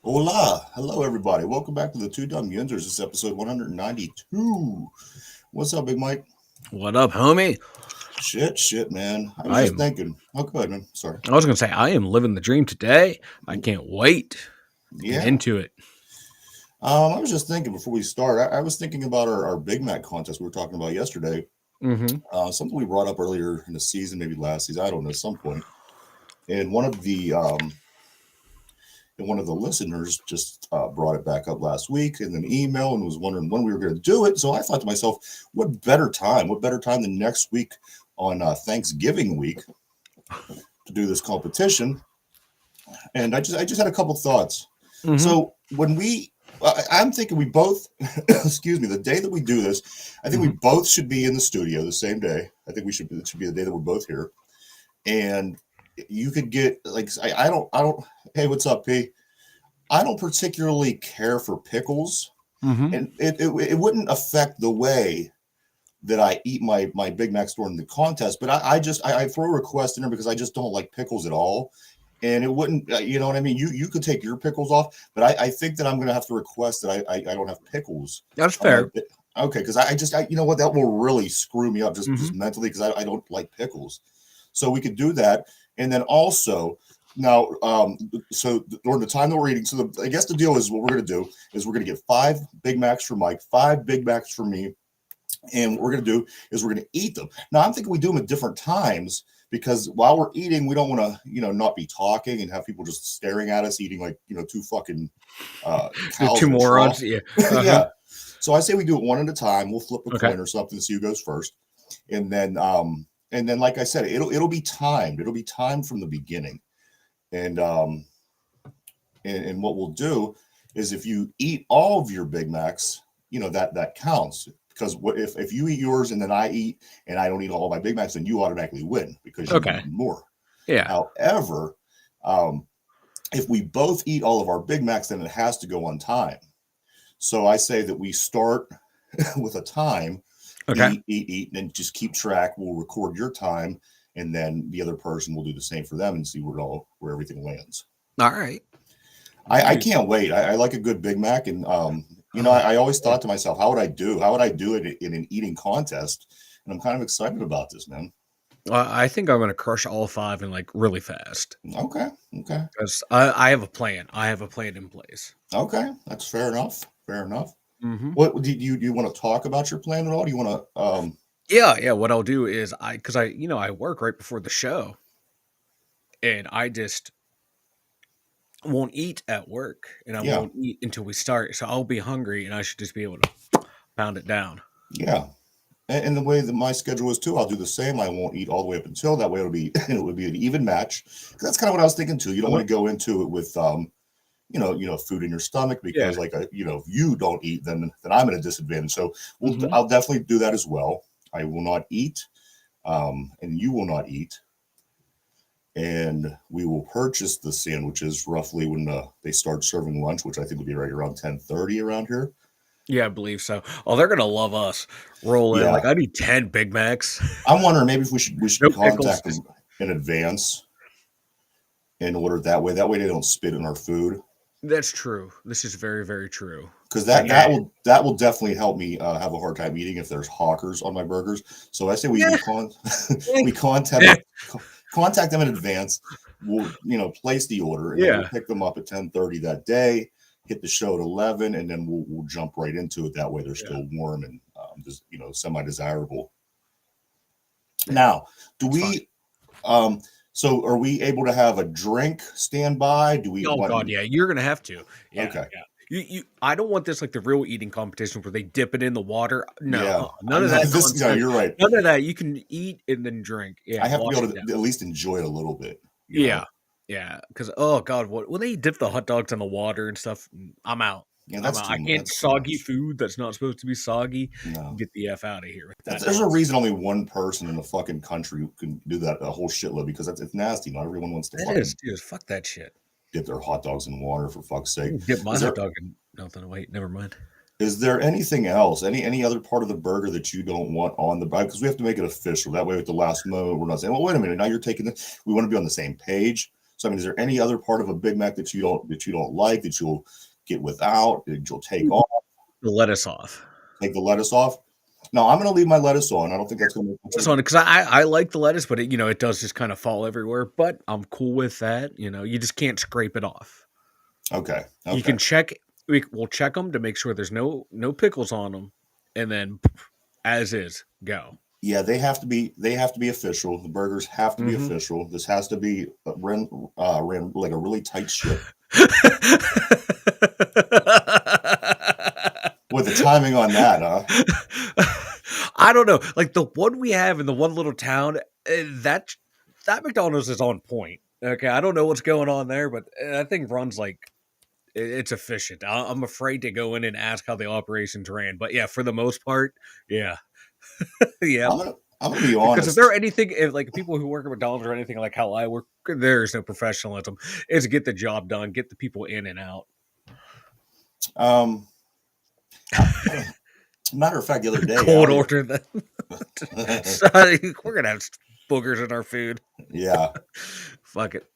Hola, hello everybody. Welcome back to the Two Dumb Yinzers. This is episode 192. What's up, Big Mike? What up, homie? Shit, man. I was just thinking. Oh, go ahead, man. Sorry. I was gonna say I am living the dream today. I can't wait to get into it. I was just thinking before we start. I was thinking about our Big Mac contest we were talking about yesterday. Something we brought up earlier in the season, maybe last season. I don't know, at some point. And one of the listeners just brought it back up last week in an email and was wondering when we were going to do it. So I thought to myself, what better time than next week on Thanksgiving week to do this competition? And I just had a couple thoughts. So when I'm thinking we both, excuse me, the day that we do this, I think we both should be in the studio the same day. I think it should be the day that we're both here. And you could get I don't. Hey, what's up, P? I don't particularly care for pickles, and it wouldn't affect the way that I eat my Big Macs during the contest. But I throw a request in there because I just don't like pickles at all, and it wouldn't. You know what I mean? You could take your pickles off, but I think that I'm going to have to request that I don't have pickles. That's fair. Okay, because I you know what, that will really screw me up just mentally because I don't like pickles. So we could do that. And then also now, so during the time that we're eating, so I guess the deal is what we're going to do is we're going to get 5 Big Macs for Mike, 5 Big Macs for me. And what we're going to do is we're going to eat them. Now, I'm thinking we do them at different times because while we're eating, we don't want to, not be talking and have people just staring at us eating like, 2 fucking cows. 2 morons. Yeah. Yeah. So I say we do it one at a time. We'll flip a coin or something to see who goes first. And then, like I said, it'll be timed. It'll be timed from the beginning. And what we'll do is if you eat all of your Big Macs, that counts. Because if you eat yours and then I eat and I don't eat all of my Big Macs, then you automatically win because you eat more. Yeah. However, if we both eat all of our Big Macs, then it has to go on time. So I say that we start with a time. Eat, and just keep track. We'll record your time, and then the other person will do the same for them and see where everything lands. All right. I can't wait. I like a good Big Mac, and I always thought to myself, how would I do it in an eating contest? And I'm kind of excited about this, man. I think I'm going to crush all 5 and really fast. Okay. Because I have a plan. I have a plan in place. Okay, that's fair enough. What do you want to talk about your plan at all? Do you want to? Yeah. What I'll do is I work right before the show, and I just won't eat at work, and I won't eat until we start. So I'll be hungry, and I should just be able to pound it down. Yeah, and the way that my schedule is too, I'll do the same. I won't eat all the way up until that way. It would be an even match. That's kind of what I was thinking too. You don't want to go into it with food in your stomach because if you don't eat, then I'm at a disadvantage. So I'll definitely do that as well. I will not eat, and you will not eat. And we will purchase the sandwiches roughly when they start serving lunch, which I think will be right around 10:30 around here. Yeah, I believe so. Oh, they're gonna love us. Roll in I need 10 Big Macs. I'm wondering maybe if we should contact them in advance and order it that way. That way they don't spit in our food. That's true. This is very, very true. Because that will definitely help me have a hard time eating if there's hawkers on my burgers. So I say we contact them in advance. We'll place the order and then we'll pick them up at 10:30 that day. Hit the show at 11, and then we'll jump right into it. That way they're still warm and semi-desirable. Now, do we? So are we able to have a drink standby? Do we? Oh God, yeah, you're gonna have to. Yeah, okay. Yeah. I don't want this like the real eating competition where they dip it in the water. No, none of that. You're right. None of that. You can eat and then drink. Yeah, I have to be able to at least enjoy it a little bit. Yeah. Because oh God, when they dip the hot dogs in the water and stuff, I'm out. Yeah, that's I too. can't That's too soggy much. food that's not supposed to be soggy. No. Get the F out of here with that There's a nonsense. reason only one person in the fucking country can do that a whole shitload because it's nasty. Not everyone wants to That is, fucking dude. Fuck that shit. dip their hot dogs in water for fuck's sake. Dip my Is hot there dog in nothing. Wait, never mind. is there anything else? Any other part of the burger that you don't want on the bag? Because we have to make it official. That way, at the last moment, we're not saying, "Well, wait a minute, now you're taking this." We want to be on the same page. So, I mean, is there any other part of a Big Mac that you don't like that you'll get without that you'll take off? The lettuce off. Take the lettuce off. No, I'm going to leave my lettuce on. I don't think that's going to make Lettuce much. on it because I like the lettuce, but it does just kind of fall everywhere. But I'm cool with that. You just can't scrape it off. Okay. You Okay. can check. We'll check them to make sure there's no pickles on them, and then as is go. Yeah, they have to be official. The burgers have to be Mm-hmm. official. This has to be ran like a really tight ship. With the timing on that, I don't know. Like the one we have in the one little town, that McDonald's is on point. Okay, I don't know what's going on there, but that thing runs like it's efficient. I'm afraid to go in and ask how the operations ran, but yeah, for the most part, yeah, yeah. I'm gonna be Because if there are honest. anything, if like people who work at McDonald's or anything like how I work, there's no professionalism. It's get the job done, get the people in and out. Um, Matter of fact, the other day, Cold Allie, order them. Sorry, we're gonna have boogers in our food. yeah, Fuck it.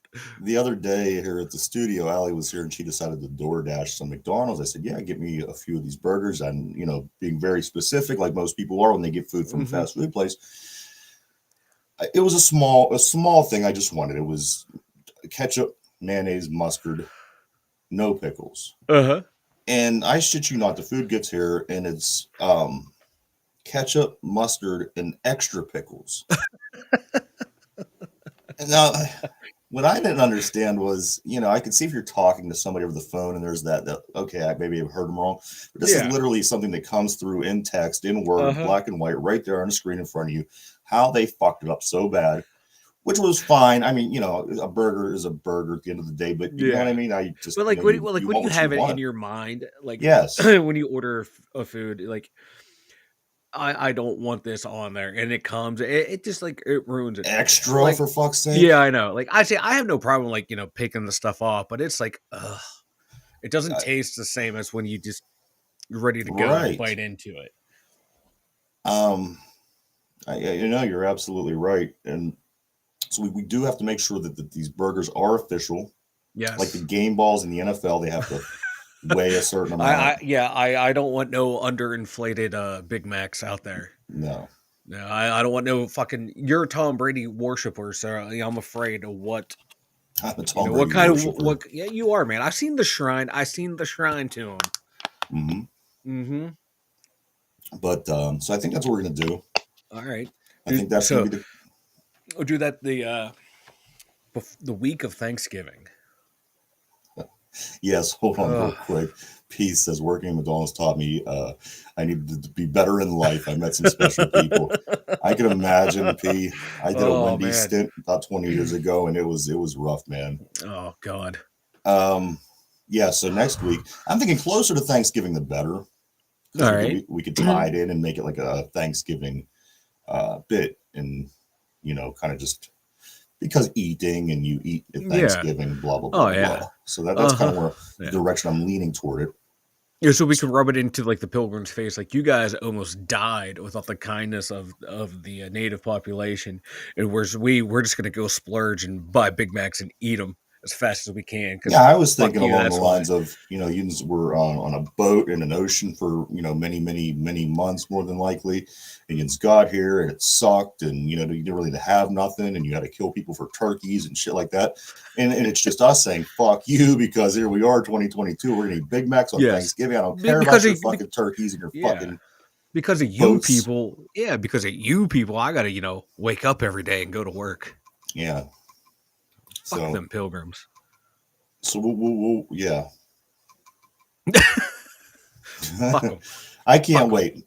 the other day here at the studio, Allie was here and she decided to DoorDash some McDonald's. I said, "Yeah, get me a few of these burgers." And being very specific, like most people are when they get food from a Mm-hmm. fast food place. It was a small thing I just wanted. It was ketchup, mayonnaise, mustard, no pickles. Uh huh. And I shit you not, the food gets here and it's ketchup, mustard, and extra pickles. And now, what I didn't understand was, I could see if you're talking to somebody over the phone and there's that okay, maybe I've heard them wrong, but this is Yeah. literally something that comes through in text, in Uh Word, huh. black and white, right there on the screen in front of you, how they fucked it up so bad, which was fine. I mean, a burger is a burger at the end of the day, but you know what I Yeah. mean? I just, But like, you when want you what you have it in want. your mind, like Yes. when you order a food, like I don't want this on there, and it comes, it just like it ruins it for me. Extra Like, for fuck's yeah, sake. I know. Like I say, I have no problem like picking the stuff off, but it's like, ugh, it doesn't Uh, taste the same as when you're ready to go and right. bite into it. Um, you're absolutely right. And so we do have to make sure that these burgers are official. Like the Yes. game balls in the NFL, they have to weigh a certain amount. I don't want no underinflated Big Macs out there. No, No, I don't want no fucking. You're a Tom Brady worshiper, so I'm afraid of what I'm a Tom what Brady kind of worshiper. what. Yeah, you are, man. I've seen the shrine. I seen the shrine to him. Hmm. Mm-hmm. But so I think that's what we're gonna do. All right, I think that's gonna so be we'll do that the week of Thanksgiving. yes. Hold on, real Ugh. quick. Peace says working at McDonald's taught me I needed to be better in life. I met some special people. I can imagine, P. I did a Oh Wendy's man. stint about 20 years ago, and it was rough, man. Oh God. Um, yeah. So next week, I'm thinking closer to Thanksgiving the better because All right. we could tie it in and make it like a Thanksgiving bit, and kind of just because eating and you eat at Yeah. Thanksgiving, blah blah Oh blah yeah. blah. So that's Uh kind huh. of where the Yeah. direction I'm leaning toward it. Yeah, so we can rub it into like the pilgrim's face. Like you guys almost died without the kindness of the native population, and whereas we're just gonna go splurge and buy Big Macs and eat them as fast as we can. Yeah, Because I was fuck thinking you, along the that's why. lines of, you were on a boat in an ocean for, many, many, many months more than likely. And you got here and it sucked and, you didn't really have nothing and you had to kill people for turkeys and shit like that. And it's just us saying, fuck you, because here we are, 2022. We're going to eat Big Macs on Yes, Thanksgiving. I don't Be- care because about of your fucking turkeys and your yeah, fucking because of you boats. people. Yeah, because of you people, I gotta wake up every day and go to work. Yeah. Fuck So, them pilgrims. so yeah. Fuck them. I Fuck can't them. wait.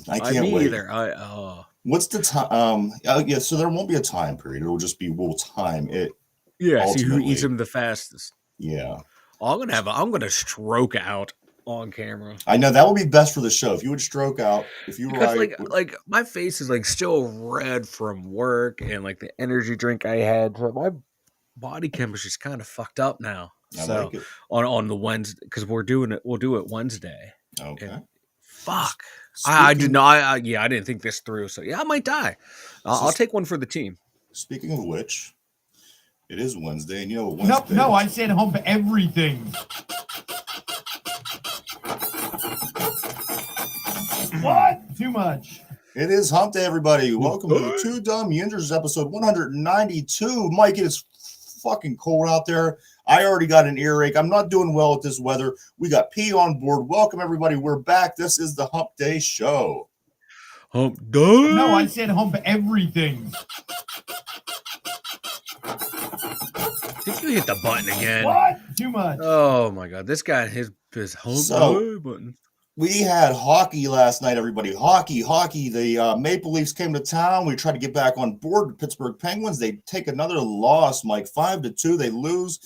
I I can't me wait. either. What's the time? Yeah, so there won't be a time period. It'll just be we'll time it Yeah. See who eats ultimately. them the fastest. Yeah. Oh, I'm gonna stroke out on camera. I know that would be best for the show if you would stroke out. If you were Because like my face is like still red from work and like the energy drink I had. So my body chemistry is kind of fucked up now. I So like it. on the Wednesday, because we'll do it Wednesday. Okay. And fuck. I did Speaking, not. I didn't think this through. So yeah, I might die. I'll take one for the team. Speaking of which, it is Wednesday, and you know what Wednesday? No, I said hump everything. What? Too much. It is hump day, everybody. Welcome to the Two Dumb Yinzers episode 192. Mike, it is fucking cold out there. I already got an earache. I'm not doing well with this weather. We got P on board. Welcome, everybody. We're back. This is the Hump Day Show. Hump day? No, I said hump everything. Did you hit the button again? What? Too much. Oh my god, this guy his hump day button. We had hockey last night, everybody. Hockey. The Maple Leafs came to town. We tried to get back on board. The Pittsburgh Penguins, they take another loss, Mike, 5-2. They lose.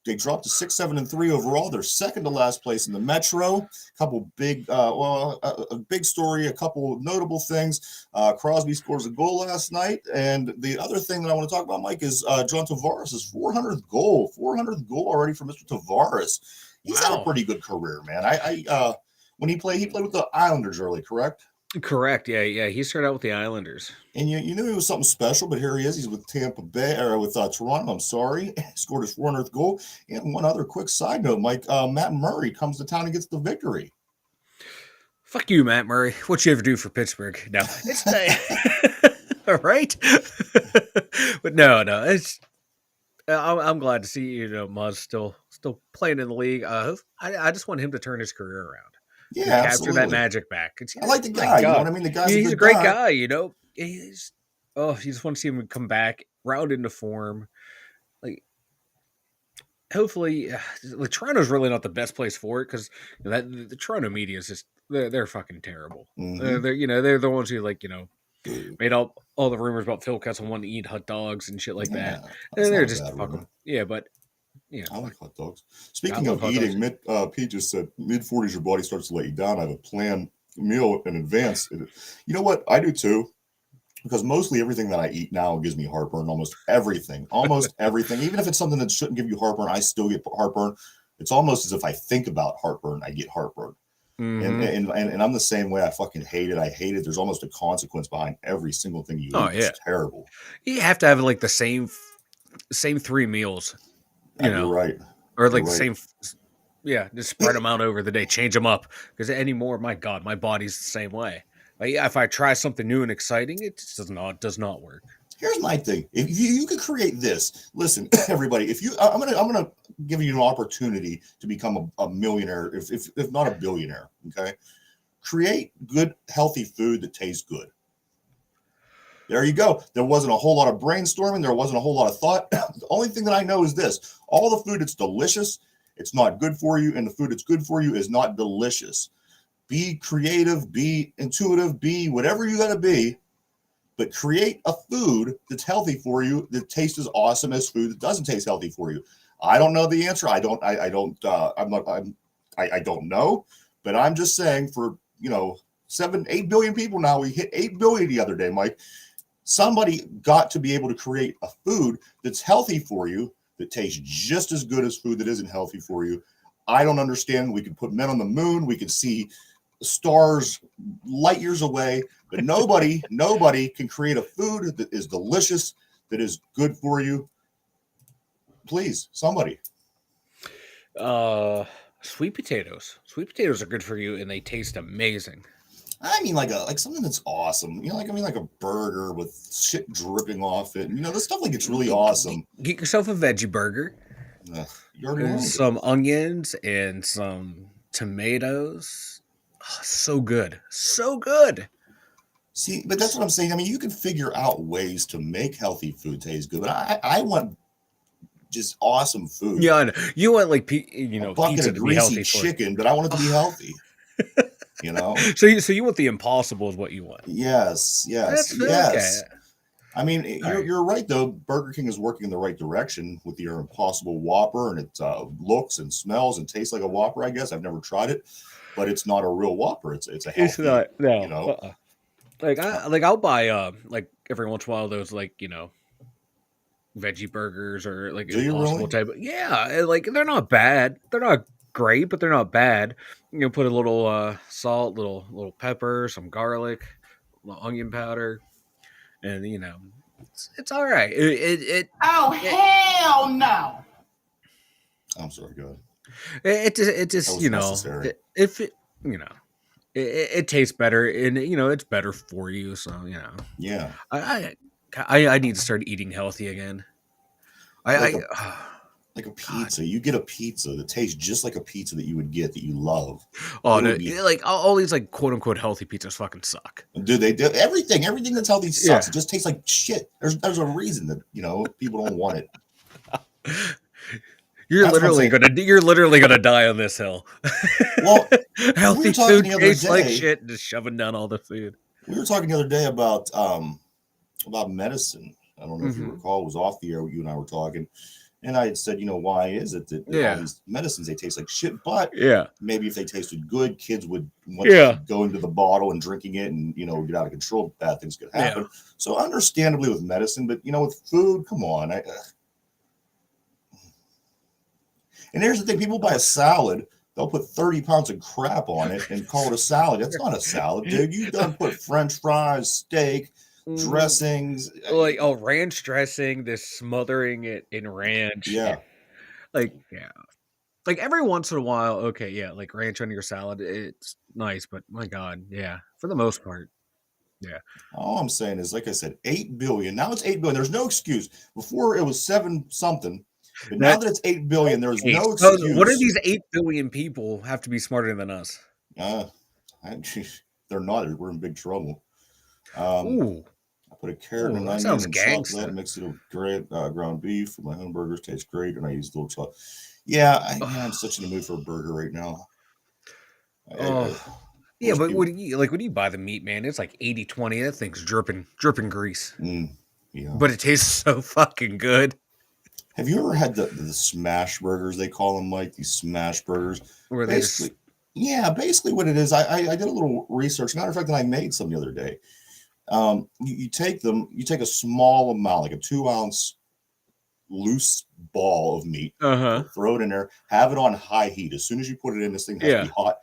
They dropped to 6-7-3 overall. They're second to last place in the Metro. A couple big, a big story, a couple notable things. Crosby scores a goal last night. And the other thing that I want to talk about, Mike, is John Tavares' 400th goal. 400th goal already for Mr. Tavares. He's had a pretty good career, man. When he played with the Islanders early, correct? Correct. Yeah. He started out with the Islanders. And you knew he was something special, but here he is. He's with Tampa Bay, or with Toronto. I'm sorry. Scored his 400th goal. And one other quick side note, Mike, Matt Murray comes to town and gets the victory. Fuck you, Matt Murray. What you ever do for Pittsburgh? No, it's all right. But no, it's. I'm glad to see Muzz still playing in the league. I just want him to turn his career around. Yeah, capture absolutely. that magic back. I like the guy. You know what I mean? The guy's he's a great guy. You just want to see him come back, round into form. Like, hopefully, like Toronto's really not the best place for it because the Toronto media is just they're fucking terrible. Mm-hmm. They're the ones who made all the rumors about Phil Kessel wanting to eat hot dogs and shit like that. And they're just fucking but. Yeah, I like hot dogs. Speaking of eating, Pete just said mid-40s, your body starts to let you down. I have a planned meal in advance. You know what? I do too, because mostly everything that I eat now gives me heartburn. Almost everything. Even if it's something that shouldn't give you heartburn, I still get heartburn. It's almost as if I think about heartburn, I get heartburn. Mm-hmm. And I'm the same way. I fucking hate it. I hate it. There's almost a consequence behind every single thing you eat. It's terrible. You have to have like the same 3 meals. You're right. Or like the same, just spread them out over the day, change them up. Because anymore, my God, my body's the same way. Like, if I try something new and exciting, it just does not work. Here's my thing: if you could create this, listen, everybody. I'm gonna give you an opportunity to become a millionaire, if not a billionaire. Okay, create good, healthy food that tastes good. There you go. There wasn't a whole lot of brainstorming. There wasn't a whole lot of thought. The only thing that I know is this. All the food that's delicious, it's not good for you. And the food that's good for you is not delicious. Be creative, be intuitive, be whatever you got to be. But create a food that's healthy for you, that tastes as awesome as food that doesn't taste healthy for you. I don't know the answer. I don't know. But I'm just saying for, 8 billion people now. We hit 8 billion the other day, Mike. Somebody got to be able to create a food that's healthy for you, that tastes just as good as food that isn't healthy for you. I don't understand. We could put men on the moon. We could see stars light years away, but nobody can create a food that is delicious, that is good for you. Please, somebody. Sweet potatoes. Sweet potatoes are good for you, and they taste amazing. I mean, like something that's awesome. Like a burger with shit dripping off it. This stuff it's really awesome. Get yourself a veggie burger. Some onions and some tomatoes. Oh, so good. See, but that's what I'm saying. I mean, you can figure out ways to make healthy food taste good. But I want just awesome food. Yeah, I know. You want a bucket pizza of to be healthy chicken, but I want it to be healthy. So you want the impossible is what you want. Yes. Okay. I mean, right. you're right though. Burger King is working in the right direction with your Impossible Whopper, and it looks and smells and tastes like a Whopper. I guess I've never tried it, but it's not a real Whopper. It's a It's healthy, not no. you know. Like Uh, I'll buy like every once in a while those like veggie burgers or like do you Impossible really? type. Yeah, and, like they're not bad. They're not great, but they're not bad. Put a little salt, little pepper, some garlic, little onion powder, and it's all right. Oh, It hell no. I'm sorry, go ahead. it That just was necessary. if it it tastes better and it's better for you. So Yeah, I need to start eating healthy again. like I a like a God. pizza. You get a pizza that tastes just like a pizza that you would get that you love. Oh It no! would be, Like all these like quote unquote healthy pizzas fucking suck. do they do everything? Everything that's healthy Yeah, sucks. It just tastes like shit. There's a reason that people don't want it. That's what I'm saying. you're literally gonna die on this hill. Well, we were Healthy talking food the other tastes like day. shit, just shoving down all the food. We were talking the other day about medicine. I don't know if you Hmm. recall. It was off the air. You and I were talking, and I had said, why is it that all Yeah, these medicines they taste like shit? But yeah, maybe if they tasted good, kids would want to yeah, go into the bottle and drinking it, and get out of control. Bad things could yeah. happen. So understandably with medicine, but with food, come on. And here's the thing: people buy a salad. They'll put 30 pounds of crap on it and call it a salad. That's not a salad, dude. You done put French fries, steak, Mm, dressings. like ranch dressing, this smothering it in ranch. Yeah. Like like every once in a while, okay, yeah, like ranch on your salad, it's nice, but my God, yeah, for the most part, yeah. All I'm saying is, like I said, 8 billion. Now it's 8 billion. There's no excuse. Before it was 7 something, but now That that it's 8 billion, there's okay. no So what do excuse. these 8 billion people have to be smarter than us? Uh, they're not. We're in big trouble. Um, Ooh, I put a carrot and an that onion sounds and salt that, gangsta. mix it with great ground beef. My home burgers taste great, and I use a little salt. Yeah, I'm such in the mood for a burger right now. I Oh, yeah, wish but people. when you buy the meat, man, it's like 80-20. That thing's dripping grease, Yeah. but it tastes so fucking good. Have you ever had the smash burgers? They call them, like, these smash burgers. Where they just Basically, yeah, basically what it is. I did a little research. Matter of fact, and I made some the other day. You take them. You take a small amount, like a 2-ounce loose ball of meat. uh-huh. Throw it in there. Have it on high heat. As soon as you put it in, this thing has to Yeah. be hot.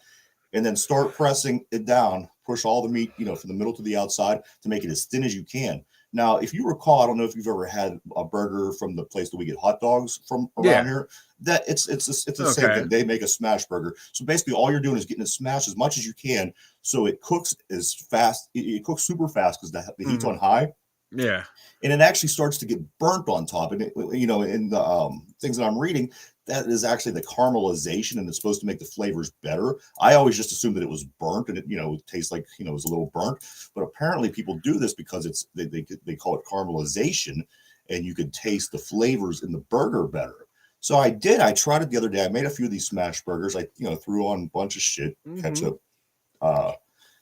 And then start pressing it down. Push all the meat, from the middle to the outside to make it as thin as you can. Now, if you recall, I don't know if you've ever had a burger from the place that we get hot dogs from around Yeah. here. That it's the same Okay. thing. They make a smash burger. So basically, all you're doing is getting it smashed as much as you can, so it cooks as fast. It cooks super fast because the heat's on high, Yeah. and it actually starts to get burnt on top. And in the things that I'm reading, that is actually the caramelization, and it's supposed to make the flavors better. I always just assumed that it was burnt, and it tastes like it was a little burnt. But apparently, people do this because they call it caramelization, and you could taste the flavors in the burger better. So I did. I tried it the other day. I made a few of these smash burgers. I threw on a bunch of shit, ketchup, uh,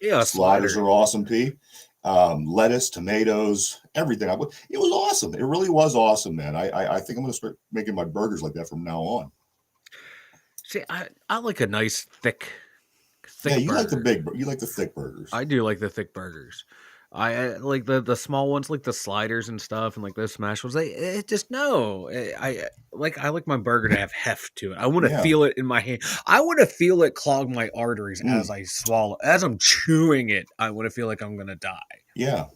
Yeah, a sliders slider. are awesome, P. Lettuce, tomatoes, everything. It was awesome. It really was awesome, man. I think I'm going to start making my burgers like that from now on. See, I like a nice thick Yeah, you like burger. you like the thick burgers. I do like the thick burgers. I like the small ones, like the sliders and stuff, and like those smash ones. It just no. I like my burger to have heft to it. I want to Yeah. feel it in my hand. I want to feel it clog my arteries as I swallow, as I'm chewing it. I want to feel like I'm gonna die. Yeah,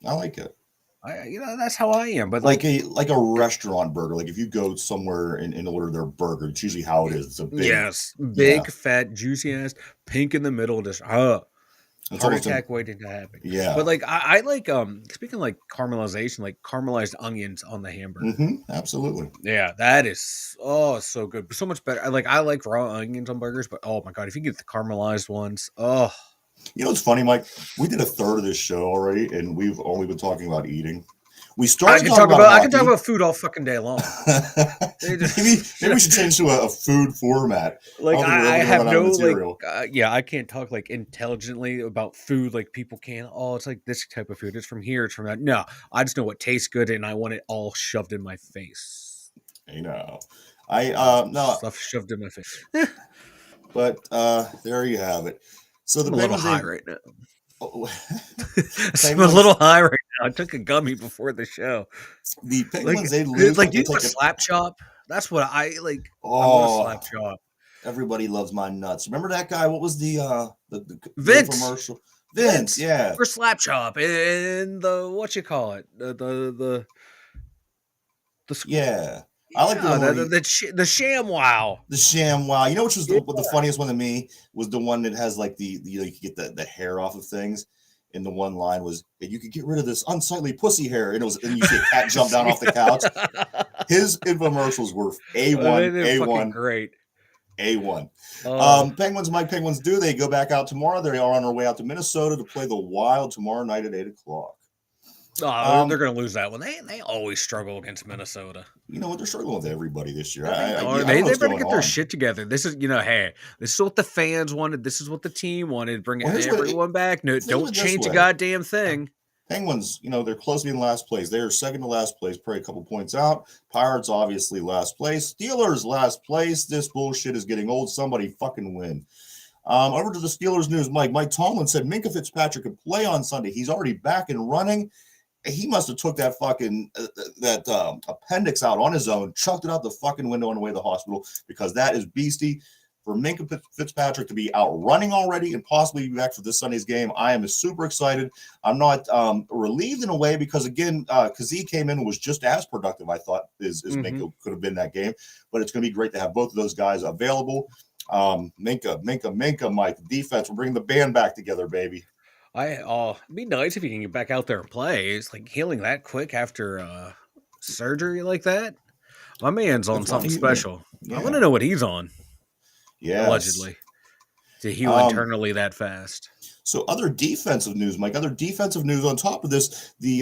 I like it. That's how I am. But Like a restaurant burger. Like if you go somewhere and order their burger, it's usually how it is. It's a big, yes, yeah. big, fat, juicy ass, pink in the middle, just It's heart almost attack waiting to happen. yeah. But like I like speaking of like caramelization, like caramelized onions on the hamburger. Absolutely. Yeah, that is so good. So much better. I like raw onions on burgers, but oh my God, if you get the caramelized ones, oh You know what's funny, Mike? We did a third of this show already, and we've only been talking about eating. We I started can talking talk about about I can talk hockey. about food all fucking day long. maybe we should change to a food format. Like I don't think we're I ever gonna have run out of no like material. yeah, I can't talk like intelligently about food like people can. Oh, it's like this type of food. It's from here. It's from that. No, I just know what tastes good, and I want it all shoved in my face. You know, I no, Stuff shoved in my face. but there you have it. So the I'm a little Penguins, high they right now. oh, I'm a Penguins, little high right now. I took a gummy before the show. the Like, Penguins, they lose, like but do they you know a take it. slap chop? That's what I like. I want a slap Oh, chop. everybody loves my nuts. Remember that guy? What was the Vince. infomercial? Vince, yeah, For slap chop and the what you call it the yeah. I like the yeah one where he, the sham wow. the sham wow. You know which was Yeah. the funniest one to me was the one that has like you know, you could get the hair off of things. And the one line was, "You could get rid of this unsightly pussy hair," and it was, and you see a cat jump down off the couch. His infomercials were A1, They're fucking A1, great. A1. Oh, Penguins, Mike Penguins do. They go back out tomorrow. They are on their way out to Minnesota to play the Wild tomorrow night at 8:00. they're gonna lose that one. They always struggle against Minnesota. You know what? They're struggling with everybody this year. They I are. don't They know what's better going get their on. shit together. This is hey, this is what the fans wanted. This is what the team wanted. Bring Well, here's what everyone back. No, think of don't it this change a way. goddamn thing. Penguins, you know, they're close to being last place. They are second to last place, probably a couple points out. Pirates, obviously, last place. Steelers, last place. This bullshit is getting old. Somebody fucking win. Over to the Steelers news, Mike. Mike Tomlin said Minkah Fitzpatrick could play on Sunday. He's already back and running. He must have took that fucking appendix out on his own, chucked it out the fucking window on the way to the hospital, because that is beastie. For Minkah Fitzpatrick to be out running already and possibly be back for this Sunday's game, I am super excited. I'm not relieved in a way because, again, Kazee came in and was just as productive, I thought, as Minkah could have been that game. But it's going to be great to have both of those guys available. Minkah, Mike, defense. We're bringing the band back together, baby. It'd be nice if you can get back out there and play. It's like healing that quick after surgery like that. My man's on something special. Yeah. I want to know what he's on. Yes. Allegedly, to heal internally that fast. So other defensive news, Mike. Other defensive news on top of this, the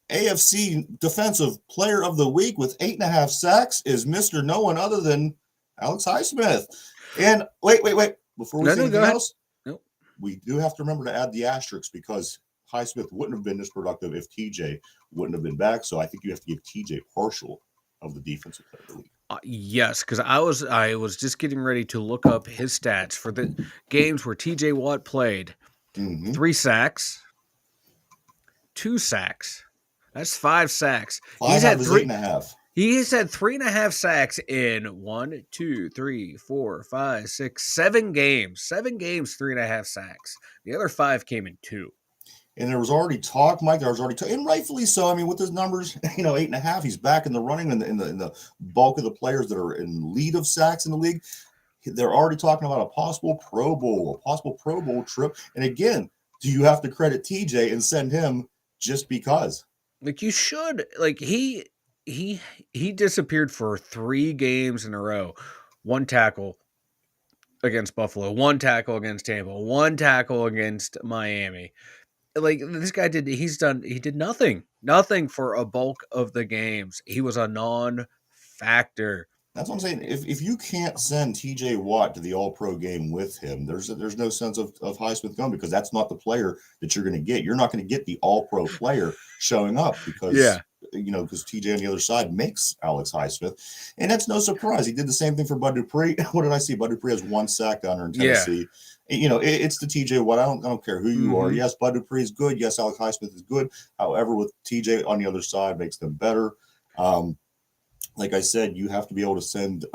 AFC Defensive Player of the Week with 8.5 sacks is Mr. No one other than Alex Highsmith. And wait. Before we say anything else, we do have to remember to add the asterisks, because Highsmith wouldn't have been this productive if TJ wouldn't have been back. So I think you have to give TJ partial of the Defensive Player of the Week. Yes, because I was just getting ready to look up his stats for the games where TJ Watt played. 3 sacks, 2 sacks. That's 5 sacks. He's had 8.5. He's had 3.5 sacks in 1, 2, 3, 4, 5, 6, 7 games. 7 games, 3.5 sacks. The other 5 came in 2. And there was already talk, Mike. There was already talk, and rightfully so. I mean, with his numbers, 8.5, he's back in the running, in the bulk of the players that are in lead of sacks in the league. They're already talking about a possible Pro Bowl trip. And again, do you have to credit TJ and send him just because? Like, you should. Like, he disappeared for 3 games in a row. 1 tackle against Buffalo, 1 tackle against Tampa, 1 tackle against Miami. Like, this guy he did nothing for a bulk of the games. He was a non-factor. That's what I'm saying. If you can't send TJ Watt to the All-Pro game with him, there's no sense of Highsmith going, because that's not the player that you're going to get. You're not going to get the All-Pro player showing up because TJ on the other side makes Alex Highsmith, and that's no surprise. He did the same thing for Bud Dupree. What did I see? Bud Dupree has 1 sack down there in Tennessee. Yeah. It's the TJ Watt. I don't care who you are. Yes, Bud Dupree is good. Yes, Alex Highsmith is good. However, with TJ on the other side makes them better. Like I said, you have to be able to send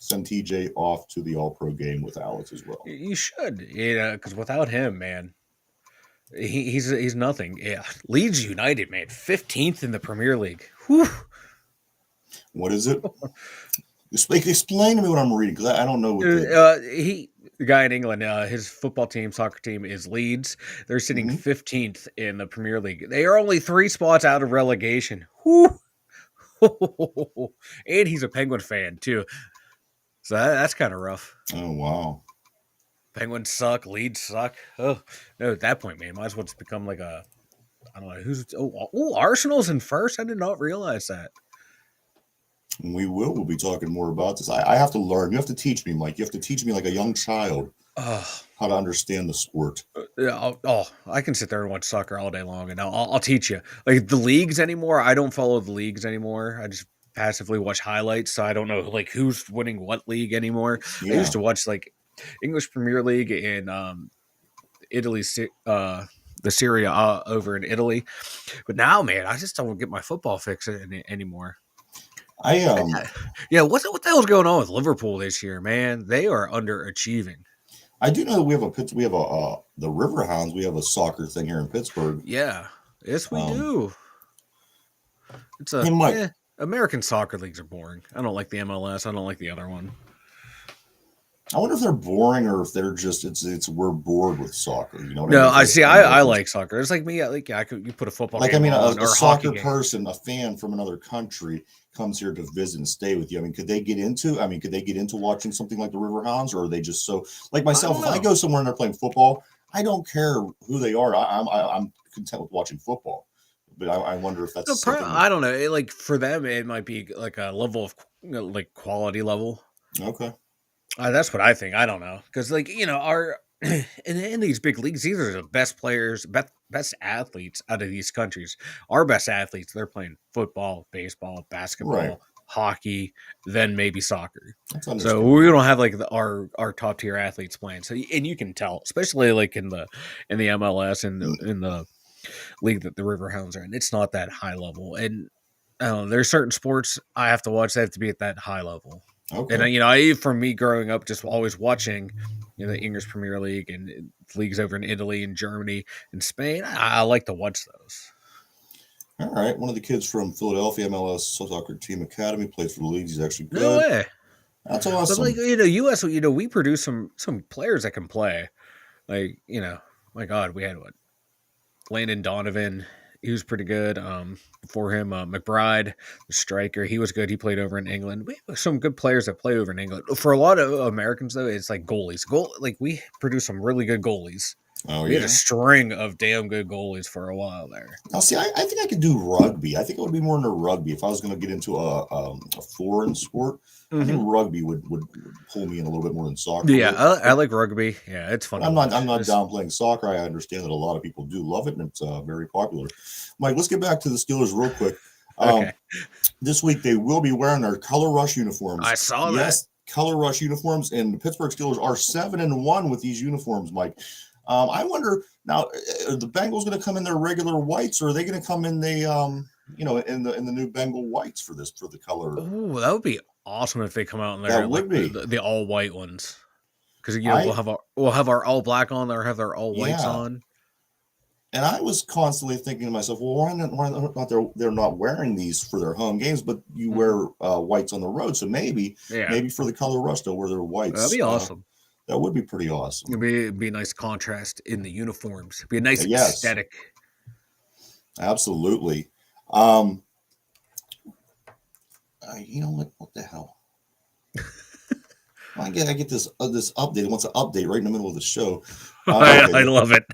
TJ off to the All-Pro game with Alex as well. You should, because without him, man, he's nothing. Yeah, Leeds United, man, 15th in the Premier League. Whew. What is it? Explain to me what I'm reading, because I don't know what. The guy in England, his football team, soccer team is Leeds. They're sitting 15th in the Premier League. They are only 3 spots out of relegation. Whew. And he's a Penguin fan too, so that's kind of rough. Oh wow! Penguins suck, Leeds suck. Oh no, at that point, man, might as well just become like a I don't know who's. Arsenal's in first. I did not realize that. We'll be talking more about this. I have to learn. You have to teach me, Mike. You have to teach me like a young child how to understand the sport. Yeah. I can sit there and watch soccer all day long, and I'll teach you. Like the leagues anymore, I don't follow the leagues anymore. I just passively watch highlights, so I don't know like who's winning what league anymore. Yeah. I used to watch like English Premier League and Italy, the Serie A over in Italy, but now, man, I just don't get my football fix anymore. Yeah, what the hell's going on with Liverpool this year, man? They are underachieving. I do know that we have the Riverhounds. We have a soccer thing here in Pittsburgh. Yeah, yes, we do. It's American soccer leagues are boring. I don't like the MLS. I don't like the other one. I wonder if they're boring or if they're just we're bored with soccer. You know what no, I mean? I like soccer. It's like me. You put a football like game a soccer game. person, a fan from another country comes here to visit and stay with you. I mean, could they get into watching something like the Riverhounds, or are they just so like myself? If I go somewhere and they're playing football, I don't care who they are. I'm content with watching football. But I wonder if that's I don't know. Like for them, it might be like a level of like quality level. Okay. That's what I think. I don't know because, like, our in these big leagues, these are the best players, best athletes out of these countries. Our best athletes, they're playing football, baseball, basketball, hockey, then maybe soccer. So we don't have like our top tier athletes playing. So and you can tell, especially like in the MLS and in the league that the Riverhounds are in, it's not that high level. And there's certain sports I have to watch that have to be at that high level. Okay. And for me growing up, just always watching, the English Premier League and leagues over in Italy and Germany and Spain, I like to watch those. All right, one of the kids from Philadelphia MLS Soccer Team Academy plays for the leagues. He's actually good. No way. That's awesome. But US, we produce some players that can play. Like, my God, we had Landon Donovan. He was pretty good. Before him, McBride, the striker, he was good. He played over in England. We have some good players that play over in England. For a lot of Americans, though, it's like goalies. We produce some really good goalies. We had a string of damn good goalies for a while there. Now, see, I think I could do rugby. I think I would be more into rugby if I was going to get into a foreign sport. Mm-hmm. I think rugby would pull me in a little bit more than soccer. Yeah, I like rugby. Yeah, it's fun. I'm not downplaying soccer. I understand that a lot of people do love it, and it's very popular. Mike, let's get back to the Steelers real quick. Okay. This week they will be wearing their Color Rush uniforms. I saw that. Yes, Color Rush uniforms, and the Pittsburgh Steelers are 7-1 with these uniforms, Mike. I wonder now, are the Bengals going to come in their regular whites, or are they going to come in the in the new Bengal whites for the color? Oh, that would be awesome if they come out in there the all white ones, because we'll have our all black on or have our all whites on. And I was constantly thinking to myself, well, why not they're not wearing these for their home games, but you wear whites on the road, so maybe for the Color Rush they'll wear their whites. That'd be awesome. That would be pretty awesome. It'd be a nice contrast in the uniforms. It'd be a nice aesthetic. Absolutely. You know what the hell? I get this update. It wants an update right in the middle of the show. I love it.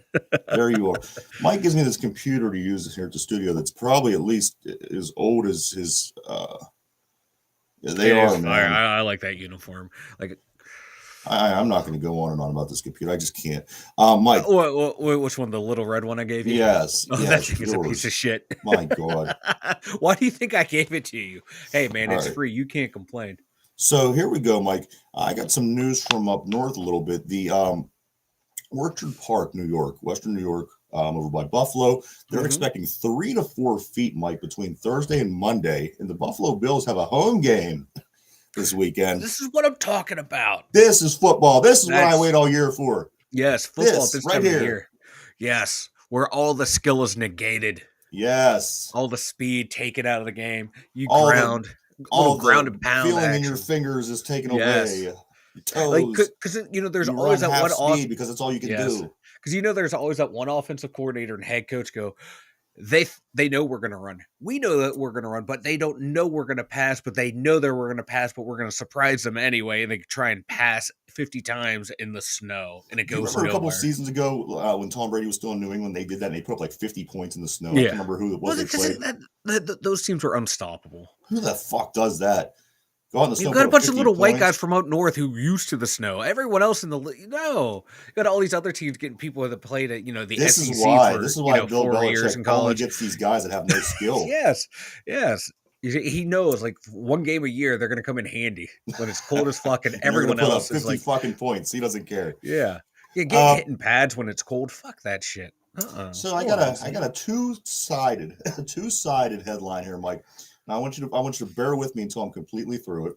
There you are. Mike gives me this computer to use here at the studio that's probably at least as old as his. They are. Man. I like that uniform. Like. I'm not going to go on and on about this computer. I just can't. Mike. Which one? The little red one I gave you? Yes. That thing is a piece of shit. My God. Why do you think I gave it to you? Hey, man, it's free. You can't complain. So here we go, Mike. I got some news from up north a little bit. The Orchard Park, New York, Western New York, over by Buffalo. They're expecting 3 to 4 feet, Mike, between Thursday and Monday. And the Buffalo Bills have a home game this weekend. This is what I'm talking about. This is football. This is what I wait all year for. Yes, football this time of year. Yes, where all the skill is negated. Yes. All the speed taken out of the game. You ground and pound feeling action. In your fingers is taken away. Your toes. Like, because there's always that one speed because that's all you can do. Because there's always that one offensive coordinator and head coach go, they know we're going to run. We know that we're going to run, but they don't know we're going to pass, but they know that we're going to pass, but we're going to surprise them anyway. And they try and pass 50 times in the snow, and it Do you goes remember a couple nowhere. seasons ago when Tom Brady was still in New England, they did that and they put up like 50 points in the snow. Yeah. I can't remember who it was they played. Those teams were unstoppable. Who the fuck does that? Go out in the snow. You've got a bunch of little white points. guys from out north who used to the snow. Everyone else in the no, you got all these other teams getting people that played at the This SEC is why. for This is why Bill 4 years in Belichick only college. gets these guys that have no skill. Yes. He knows like one game a year they're going to come in handy when it's cold as fuck and everyone put else up 50 is like fucking points. He doesn't care. Yeah, get hitting pads when it's cold. Fuck that shit. So I got a two-sided headline here, Mike. Now I want you to bear with me until I'm completely through it.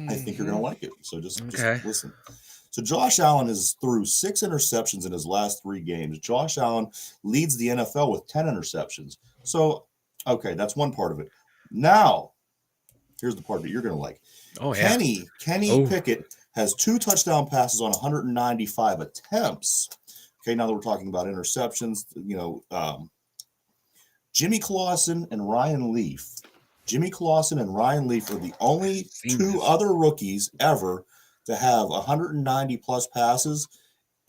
I think you're gonna like it. So just listen. So Josh Allen is through 6 interceptions in his last 3 games. Josh Allen leads the NFL with 10 interceptions. So okay, that's one part of it. Now, here's the part that you're gonna like. Oh yeah. Kenny Pickett has 2 touchdown passes on 195 attempts. Okay, now that we're talking about interceptions, Jimmy Clausen and Ryan Leaf. Jimmy Clausen and Ryan Leaf are the only 2 other rookies ever to have 190 plus passes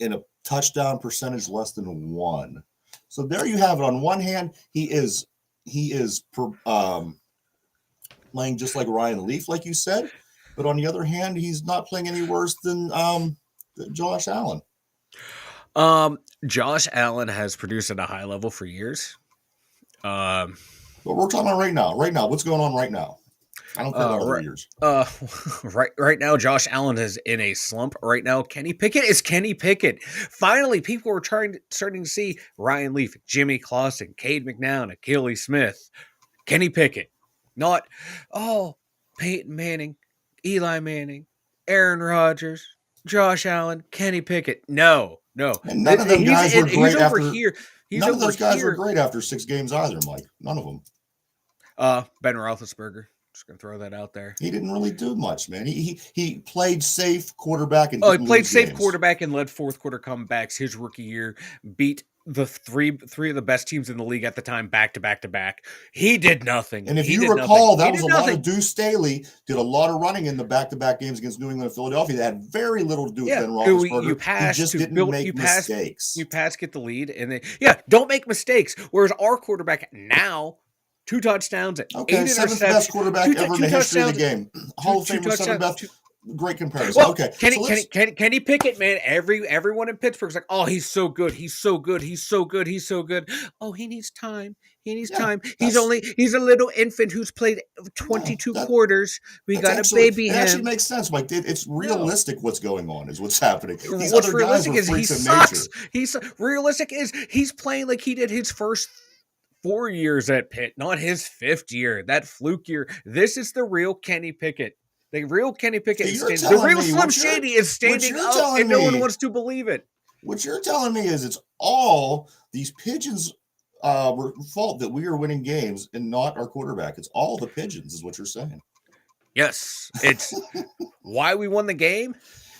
in a touchdown percentage less than 1. So there you have it. On one hand, he is playing just like Ryan Leaf, like you said, but on the other hand, he's not playing any worse than Josh Allen. Josh Allen has produced at a high level for years. But we're talking about right now. Right now, what's going on right now? I don't care about other years. Right now, Josh Allen is in a slump. Right now, Kenny Pickett is Kenny Pickett. Finally, people were starting to see Ryan Leaf, Jimmy Clausen, Cade McNown, Achilles Smith, Kenny Pickett. Not, Peyton Manning, Eli Manning, Aaron Rodgers, Josh Allen, Kenny Pickett. No. And none of them guys were great after. None of those guys were great after 6 games either, Mike. None of them. Ben Roethlisberger. Just gonna throw that out there. He didn't really do much, man. He played safe quarterback and he played safe quarterback and led fourth quarter comebacks. His rookie year beat the three of the best teams in the league at the time back to back. He did nothing. And if you recall, that was a lot of Deuce Staley did a lot of running in the back-to-back games against New England and Philadelphia. That had very little to do with Ben Roethlisberger. He just didn't make mistakes. You pass, get the lead, and then don't make mistakes. Whereas our quarterback now, 2 touchdowns, 8 7th best quarterback ever in the history of the game. Hall of Famer, 7th best. Great comparison. Well, Kenny Pickett, man. Everyone in Pittsburgh's like, oh, he's so good. He's so good. Oh, he needs time. Time. He's a little infant who's played 22 quarters. We got to baby him. It actually makes sense. Like it's realistic. What's going on is what's happening. What's realistic is he sucks. Realistic is he's playing like he did his first 4 years at Pitt, not his 5th year. That fluke year. This is the real Kenny Pickett. The real Kenny Pickett the real Slim Shady is standing up, and no one wants to believe it. What you're telling me is it's all these pigeons' fault that we are winning games and not our quarterback. It's all the pigeons, is what you're saying. Yes, it's why we won the game.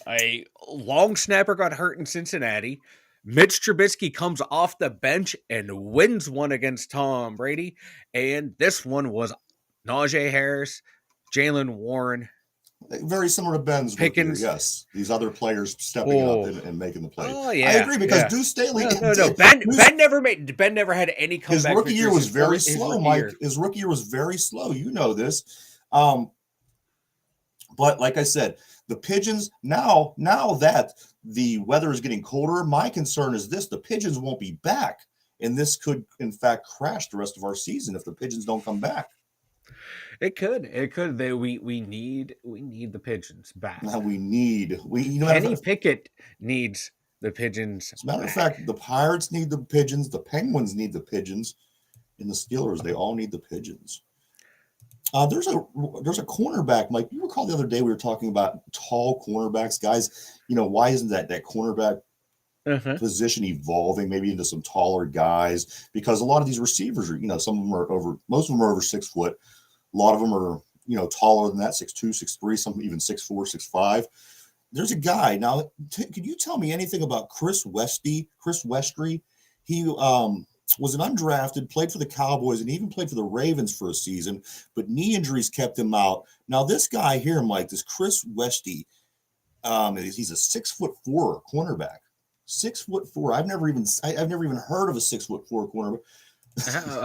A long snapper got hurt in Cincinnati. Mitch Trubisky comes off the bench and wins one against Tom Brady. And this one was Najee Harris, Jalen Warren. Very similar to Ben's Pickens. Yes. These other players stepping up and making the play. Oh, yeah. I agree because Deuce Staley. No. Ben never had any comeback. His rookie year was very slow, Mike. His rookie year was very slow. You know this. But like I said, the pigeons, now that the weather is getting colder, my concern is this: the pigeons won't be back. And this could, in fact, crash the rest of our season if the pigeons don't come back. It could. We need the pigeons back. Now Kenny Pickett needs the pigeons. As a matter of fact, the Pirates need the pigeons, the Penguins need the pigeons, and the Steelers, they all need the pigeons. There's a cornerback, Mike. You recall the other day we were talking about tall cornerbacks, guys. Why isn't that cornerback position evolving maybe into some taller guys? Because a lot of these receivers are, some of them are most of them are over 6 foot. A lot of them are, taller than that, 6'2", 6'3", some even 6'4", 6'5". There's a guy now. Could you tell me anything about Chris Westry? He was an undrafted, played for the Cowboys, and even played for the Ravens for a season, but knee injuries kept him out. Now, this guy here, Mike, this Chris Westy, he's a 6'4" cornerback. 6'4". I've never even heard of a 6'4" cornerback.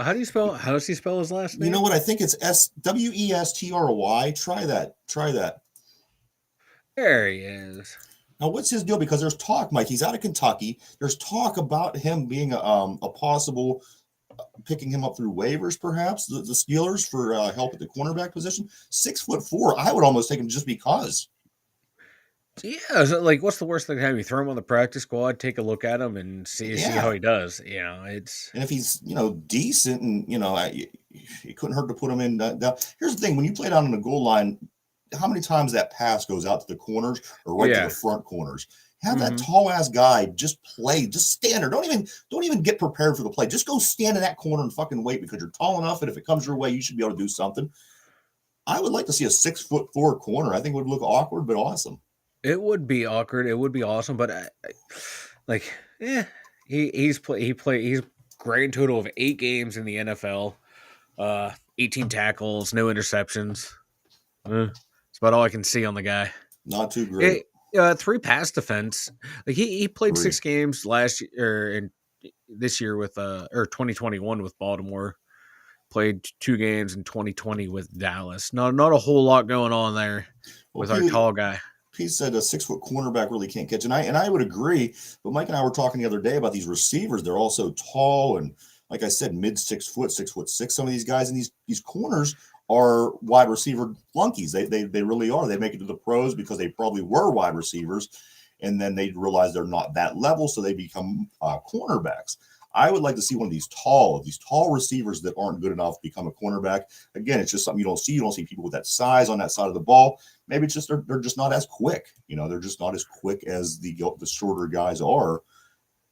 How does he spell his last name? You know what? I think it's Westry. Try that. There he is. Now, what's his deal? Because there's talk, Mike. He's out of Kentucky. There's talk about him being a possible picking him up through waivers, perhaps the Steelers for help at the cornerback position. 6'4". I would almost take him just because. Yeah, so like, what's the worst thing to have? You throw him on the practice squad, take a look at him, and see how he does. You know, and if he's decent, and it couldn't hurt to put him in. Here's the thing: when you play down on the goal line, how many times that pass goes out to the corners or to the front corners? Have that tall ass guy just stand there. Don't even get prepared for the play. Just go stand in that corner and fucking wait, because you're tall enough, and if it comes your way, you should be able to do something. I would like to see a 6'4" corner. I think it would look awkward, but awesome. It would be awkward. It would be awesome, but he's grand total of 8 games in the NFL, 18 tackles, no interceptions. That's about all I can see on the guy. Not too great. 3 pass defense. Like he played 6 games last year and this year with 2021 with Baltimore. Played 2 games in 2020 with Dallas. Not a whole lot going on there with our tall guy. He said a 6-foot cornerback really can't catch, and I would agree. But Mike and I were talking the other day about these receivers. They're all so tall, and like I said, mid 6 foot, 6'6". Some of these guys, and these corners are wide receiver flunkies. They really are. They make it to the pros because they probably were wide receivers, and then they realize they're not that level, so they become cornerbacks. I would like to see one of these tall receivers that aren't good enough become a cornerback. Again, it's just something you don't see. You don't see people with that size on that side of the ball. Maybe it's just they're just not as quick. They're just not as quick as the shorter guys are,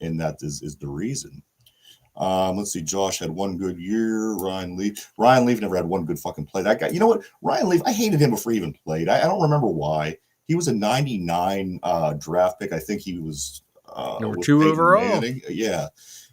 and that is the reason. Let's see. Josh had 1 good year. Ryan Leaf never had 1 good fucking play. That guy. You know what? Ryan Leaf. I hated him before he even played. I don't remember why. He was a 99 draft pick. I think he was number 2 overall. Manning. Yeah.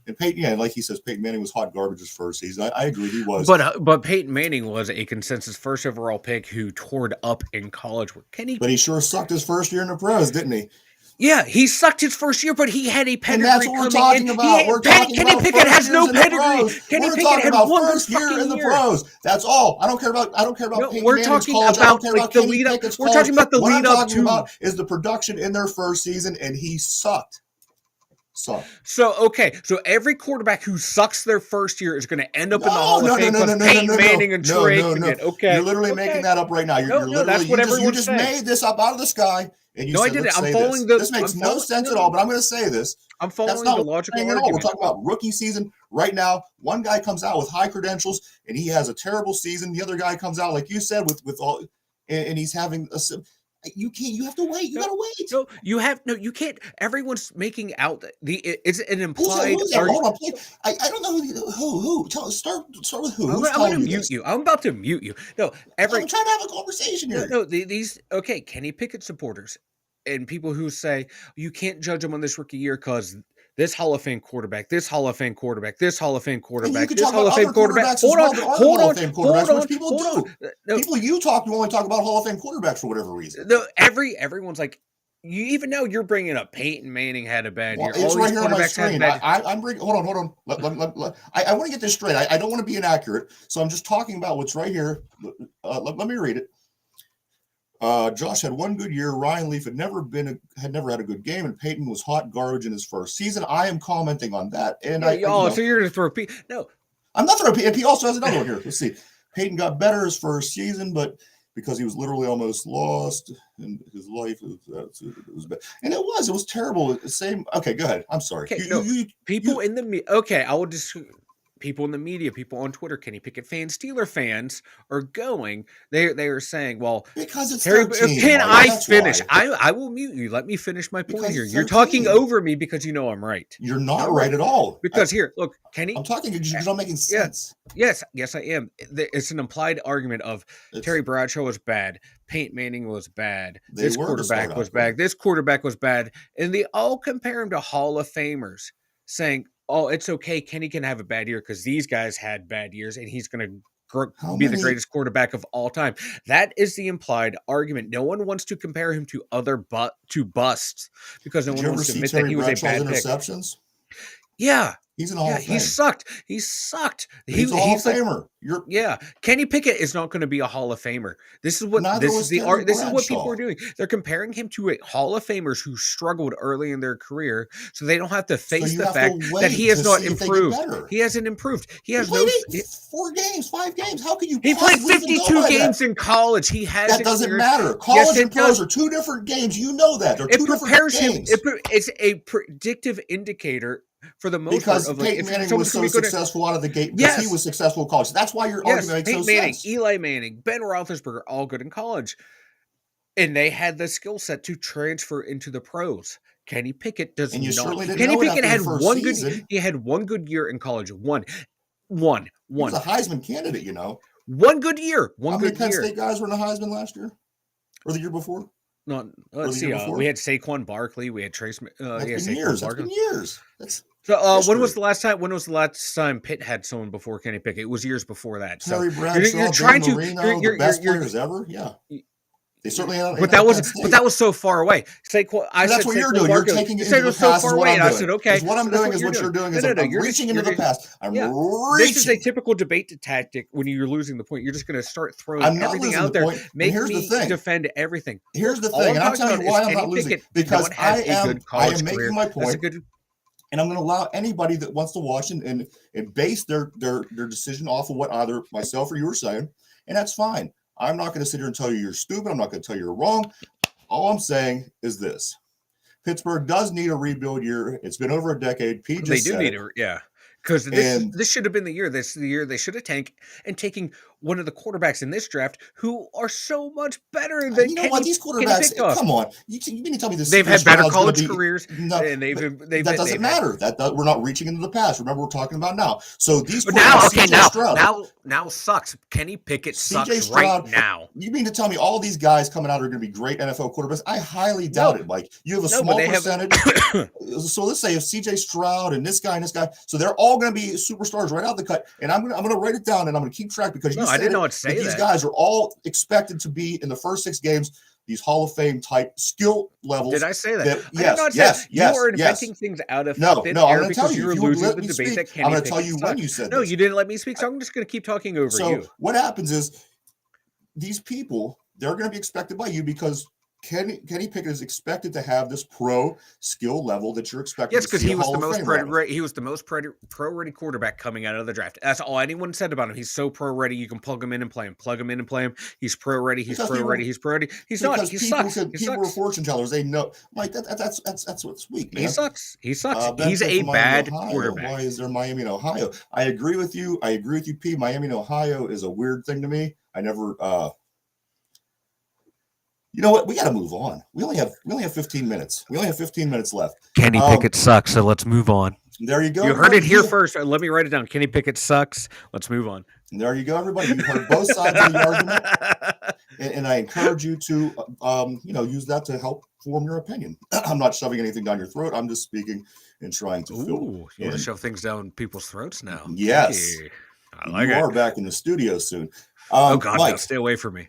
And Peyton, like he says, Peyton Manning was hot garbage his first season. I agree, he was. But Peyton Manning was a consensus first overall pick who toured up in college. But he sure sucked his first year in the pros, didn't he? Yeah, he sucked his first year, but he had a pedigree. And that's what we're talking about. Kenny Pickett has no pedigree. Kenny Pickett had about first year in the pros. That's all. I don't care about Peyton Manning's college. I don't care about Kenny Pickett's college. We're talking about the lead up to. What I'm talking about is the production in their first season, and he sucked. So every quarterback who sucks their first year is going to end up in the Hall of Fame because Peyton Manning and Troy Aikman. Okay, you're literally making that up right now. You just made this up out of the sky. And you I didn't. I'm following the. This makes no sense at all. But I'm going to say this. I'm following the logical argument. We're talking about rookie season right now. One guy comes out with high credentials and he has a terrible season. The other guy comes out, like you said, with all, and he's having a. You can't. You have to wait. You gotta wait. You can't. Everyone's making out it's an implied. Hold on, I don't know who. Start with who. I'm going to mute you. I'm about to mute you. No, I'm trying to have a conversation here. No, these Kenny Pickett supporters and people who say you can't judge him on this rookie year because this Hall of Fame quarterback, this Hall of Fame quarterback, this Hall of Fame quarterback, this Hall of Fame quarterback. Hold on. People do. People you only talk about Hall of Fame quarterbacks for whatever reason. No, everyone's like, you even know you're bringing up Peyton Manning had a bad year. It's right here on my screen. I'm bringing. Hold on. I want to get this straight. I don't want to be inaccurate, so I'm just talking about what's right here. Let me read it. Josh had 1 good year. Ryan Leaf had never had a good game, and Peyton was hot garbage in his first season. I am commenting on that, and so you're going to throw Pete? No, I'm not throwing Pete. He also has another one here. Let's see. Peyton got better his first season, but because he was literally almost lost in his life, it was bad, and it was terrible. Same. Okay, go ahead. I'm sorry. Okay, I will just. People in the media, people on Twitter, Kenny Pickett fans, Steeler fans are going. They are saying, "Well, because it's Terry, 13, can I finish? I will mute you. Let me finish my point here. You're talking over me because you know I'm right. You're not right at all. Because here, look, Kenny. I'm talking because you're not making sense. Yes, I am. It's an implied argument of Terry Bradshaw was bad, Peyton Manning was bad, this quarterback was bad, this quarterback was bad, and they all compare him to Hall of Famers, saying oh, it's okay. Kenny can have a bad year because these guys had bad years, and he's going How to be the many? greatest quarterback of all time. That is the implied argument. No one wants to compare him to other busts because no Did one you ever wants to see admit that Terry he was a Bradshaw's bad pick. interceptions? Yeah. He's in the Hall Yeah, of he Fame. sucked. He sucked. He's a Hall of Like, Famer. yeah, Kenny Pickett is not going to be a Hall of Famer. This is what Neither was Terry this is what people Bradshaw. are doing. They're comparing him to a Hall of Famers who struggled early in their career, so they don't have to face you the have to fact wait that he has to not see if they get improved. better. He hasn't improved. He He has played no. 4 games, 5 games. How can you He played possibly even go 52 by games that? in college. He has That doesn't experience. matter. College Yes, it and pros does. are 2 different games. You know that. They're It 2 different prepares him. games. It's a predictive indicator for the most Because part of like Peyton if Manning someone's was going so to be good at. successful out of the gate because he Yes. was successful in college. That's why your Yes, argument makes Peyton no Manning, sense. Eli Manning, Ben Roethlisberger, all good in college, and they had the skill set to transfer into the pros. Kenny Pickett does And you not. certainly didn't Kenny know it Pickett after had the first one season. good. He had one good year in college. One He was a Heisman candidate, you know. One good year. How One many good Penn year. State guys were in the Heisman last year? Or the year before? No, Or let's the see. year before? We had Saquon Barkley. We had Trace. That's Yeah, been Saquon years. That's Barkley. been years. That's So when was history. the last time? When was the last time Pitt had someone before Kenny Pickett? It was years before that. So Terry Bradshaw, you're trying Dan to. Marino, the best players ever. Yeah. They certainly had But that was so far away. Saquon, I that's said what you're Saquon doing. You're Barkley. taking You it said into it the was so past is far what away, I'm and I doing. said, okay. Because what I'm so that's doing what is what you're doing is No, I'm you're reaching just- into the you're past. I'm yeah. reaching. This is a typical debate tactic when you're losing the point. You're just going to start throwing I'm not everything losing out the there. point. And Make here's the me thing. defend everything. Here's the All thing, I'm and I'll talking tell you about why is I'm not Kenny losing. Pickett did Because not have a good I college am career. making my That's a point, good. and I'm going to allow anybody that wants to watch and base their decision off of what either myself or you are saying, and that's fine. I'm not going to sit here and tell you you're stupid. I'm not going to tell you you're wrong. All I'm saying is this. Pittsburgh does need a rebuild year. It's been over a decade. Pete just They do said need it. it, yeah. Because And this should have been the year. This is the year they should have tanked and taking one of the quarterbacks in this draft who are so much better than you know Kenny, what? These Kenny quarterbacks, picked off. come on. You mean to tell me this? They've had CJ better Stroud's gonna college be- careers, No, and they've that doesn't matter. That we're not reaching into the past. Remember, we're talking about now. So these But now, quarterbacks, okay, CJ Stroud, now sucks. Kenny Pickett CJ sucks Stroud, right now. You mean to tell me all these guys coming out are going to be great NFL quarterbacks? I highly doubt it, Mike. You have a No, but small they have- percentage. So let's say if CJ Stroud and this guy, so they're all going to be superstars right out the cut. And I'm going to write it down and I'm going to keep track because you No, said I didn't know it, I'd say that these that. guys are all expected to be in the first 6 games. These Hall of Fame type skill levels. Did I say that? I yes, did not say yes, that. yes. You are inventing things out of No, thin I'm air going to tell because you. you were If you would losing let the me debate speak, that Kenny I'm going to tell Pickett you sucks. when you said No, this. you didn't let me speak, so I'm just going to keep talking over So you. what happens is these people, they're going to be expected by you because Kenny Pickett is expected to have this pro skill level that you're expecting. Yes, to because see he a was Hall the of most Famer out of. he was the most pro ready quarterback coming out of the draft. That's all anyone said about him. He's so pro ready. You can plug him in and play him. Plug him in and play him. He's pro ready. He's Because pro people- ready. He's pro ready. He's not. Because He people sucks. could, He people were sucks. fortune tellers. They know, Mike. That's what's weak, man. He sucks. He sucks. Ben He's Pitt a from Miami, bad Ohio. quarterback. Why is there Miami and Ohio? I agree with you. P. Miami and Ohio is a weird thing to me. I never. You know what? We got to move on. We only have 15 minutes. We only have 15 minutes left. Kenny Pickett sucks. So let's move on. There you go. You heard it here Yeah. first. Let me write it down. Kenny Pickett sucks. Let's move on. And there you go, everybody. You heard both sides of the argument, and I encourage you to, use that to help form your opinion. I'm not shoving anything down your throat. I'm just speaking and trying to fill. Ooh, you want to shove things down people's throats now? Yes, Hey, I like you it. are back in the studio soon. Oh God, Mike, no, stay away from me.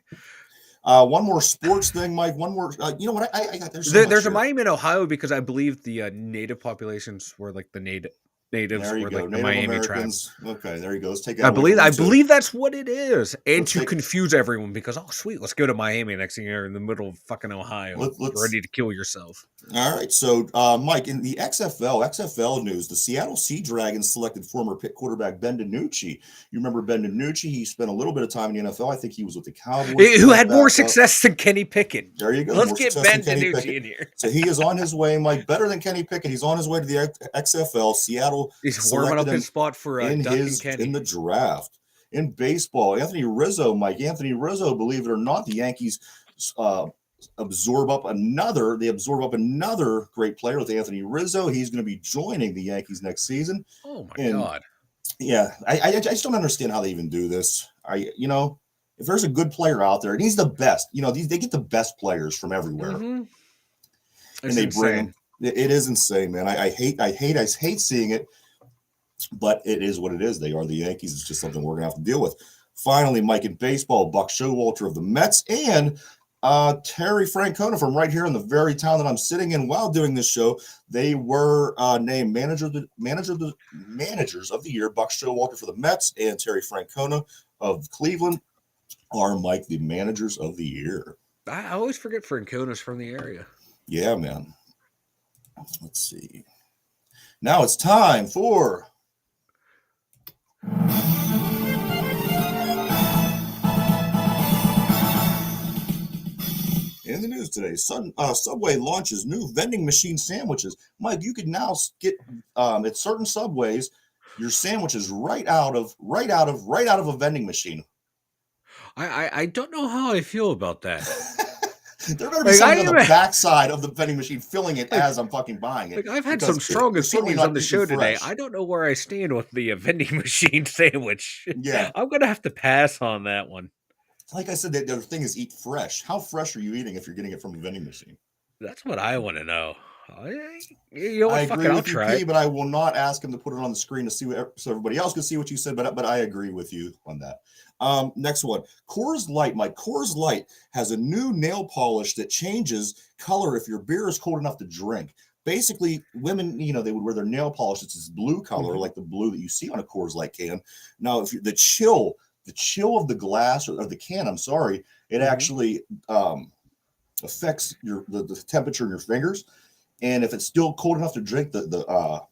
one more sports thing, Mike. One more. You know what? I got there's A Miami in Ohio because I believe the native populations were like the natives There you were go. like the Native Miami Americans. tribes. Okay, there you go. Let's take that. I away from them, too. believe that's what it is, and Let's to take- confuse everyone because sweet, let's go to Miami next thing you're in the middle of fucking Ohio, Let's- ready to kill yourself. All right, so Mike, in the XFL news, the Seattle Sea Dragons selected former Pitt quarterback Ben DiNucci. You remember Ben DiNucci? He spent a little bit of time in the NFL. I think he was with the Cowboys. Who had more Back up. success than Kenny Pickett? There you go. Let's More get success Ben than Kenny DiNucci Pickett. in here. So he is on his way, Mike. Better than Kenny Pickett. He's on his way to the XFL. Seattle He's warming up selected his spot for in Duck and Kenny. the draft. In baseball, Anthony Rizzo, believe it or not, the Yankees absorb up another great player with Anthony Rizzo. He's going to be joining the Yankees next season. Oh my And- God! Yeah, I just don't understand how they even do this. If there's a good player out there, and he's the best, they get the best players from everywhere, Mhm. and It's they bring insane. them. It is insane, man. I hate seeing it. But it is what it is. They are the Yankees. It's just something we're going to have to deal with. Finally, Mike, in baseball, Buck Showalter of the Mets and Terry Francona from right here in the very town that I'm sitting in while doing this show. They were named managers of the year. Buck Showalter for the Mets and Terry Francona of Cleveland are, Mike, the managers of the year. I always forget Francona's from the area. Yeah, man. Let's see. Now it's time for in the news today, Subway launches new vending machine sandwiches. Mike, you can now get at certain Subways your sandwiches right out of a vending machine. I don't know how I feel about that. There better be something on the backside of the vending machine filling it as I'm fucking buying it. I've had some strong opinions on the show today. I don't know where I stand with the vending machine sandwich. Yeah. I'm going to have to pass on that one. Like I said, the thing is eat fresh. How fresh are you eating if you're getting it from a vending machine? That's what I want to know. You know what? I agree with you, P, but I will not ask him to put it on the screen to see so everybody else can see what you said. But I agree with you on that. Next one, Coors Light. My Coors Light has a new nail polish that changes color if your beer is cold enough to drink. Basically, women, they would wear their nail polish. It's this blue color, like the blue that you see on a Coors Light can. Now, if the chill of the glass or the can, I'm sorry, it actually affects the temperature in your fingers. And if it's still cold enough to drink, the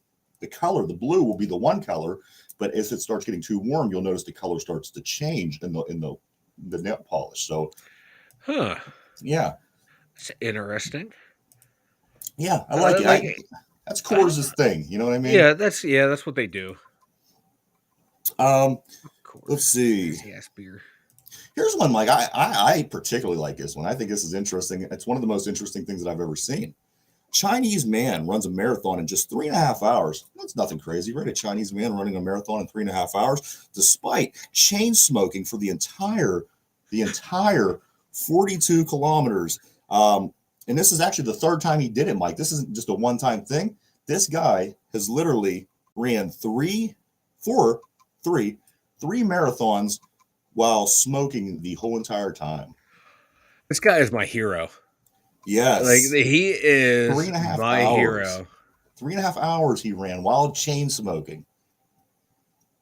color, the blue, will be the one color. But if it starts getting too warm, you'll notice the color starts to change in the nail polish. So, yeah, it's interesting. Yeah, I like it. That's Coors' thing. You know what I mean? Yeah, that's what they do. Let's see. Yes, beer. Here's one, Mike. I particularly like this one. I think this is interesting. It's one of the most interesting things that I've ever seen. Chinese man runs a marathon in just 3.5 hours. That's nothing crazy, right? A Chinese man running a marathon in 3.5 hours, despite chain smoking for the entire 42 kilometers. And this is actually the third time he did it, Mike. This isn't just a one-time thing. This guy has literally ran three marathons while smoking the whole entire time. This guy is my hero. Yes. He is 3.5 my hours. hero. 3.5 hours he ran while chain smoking.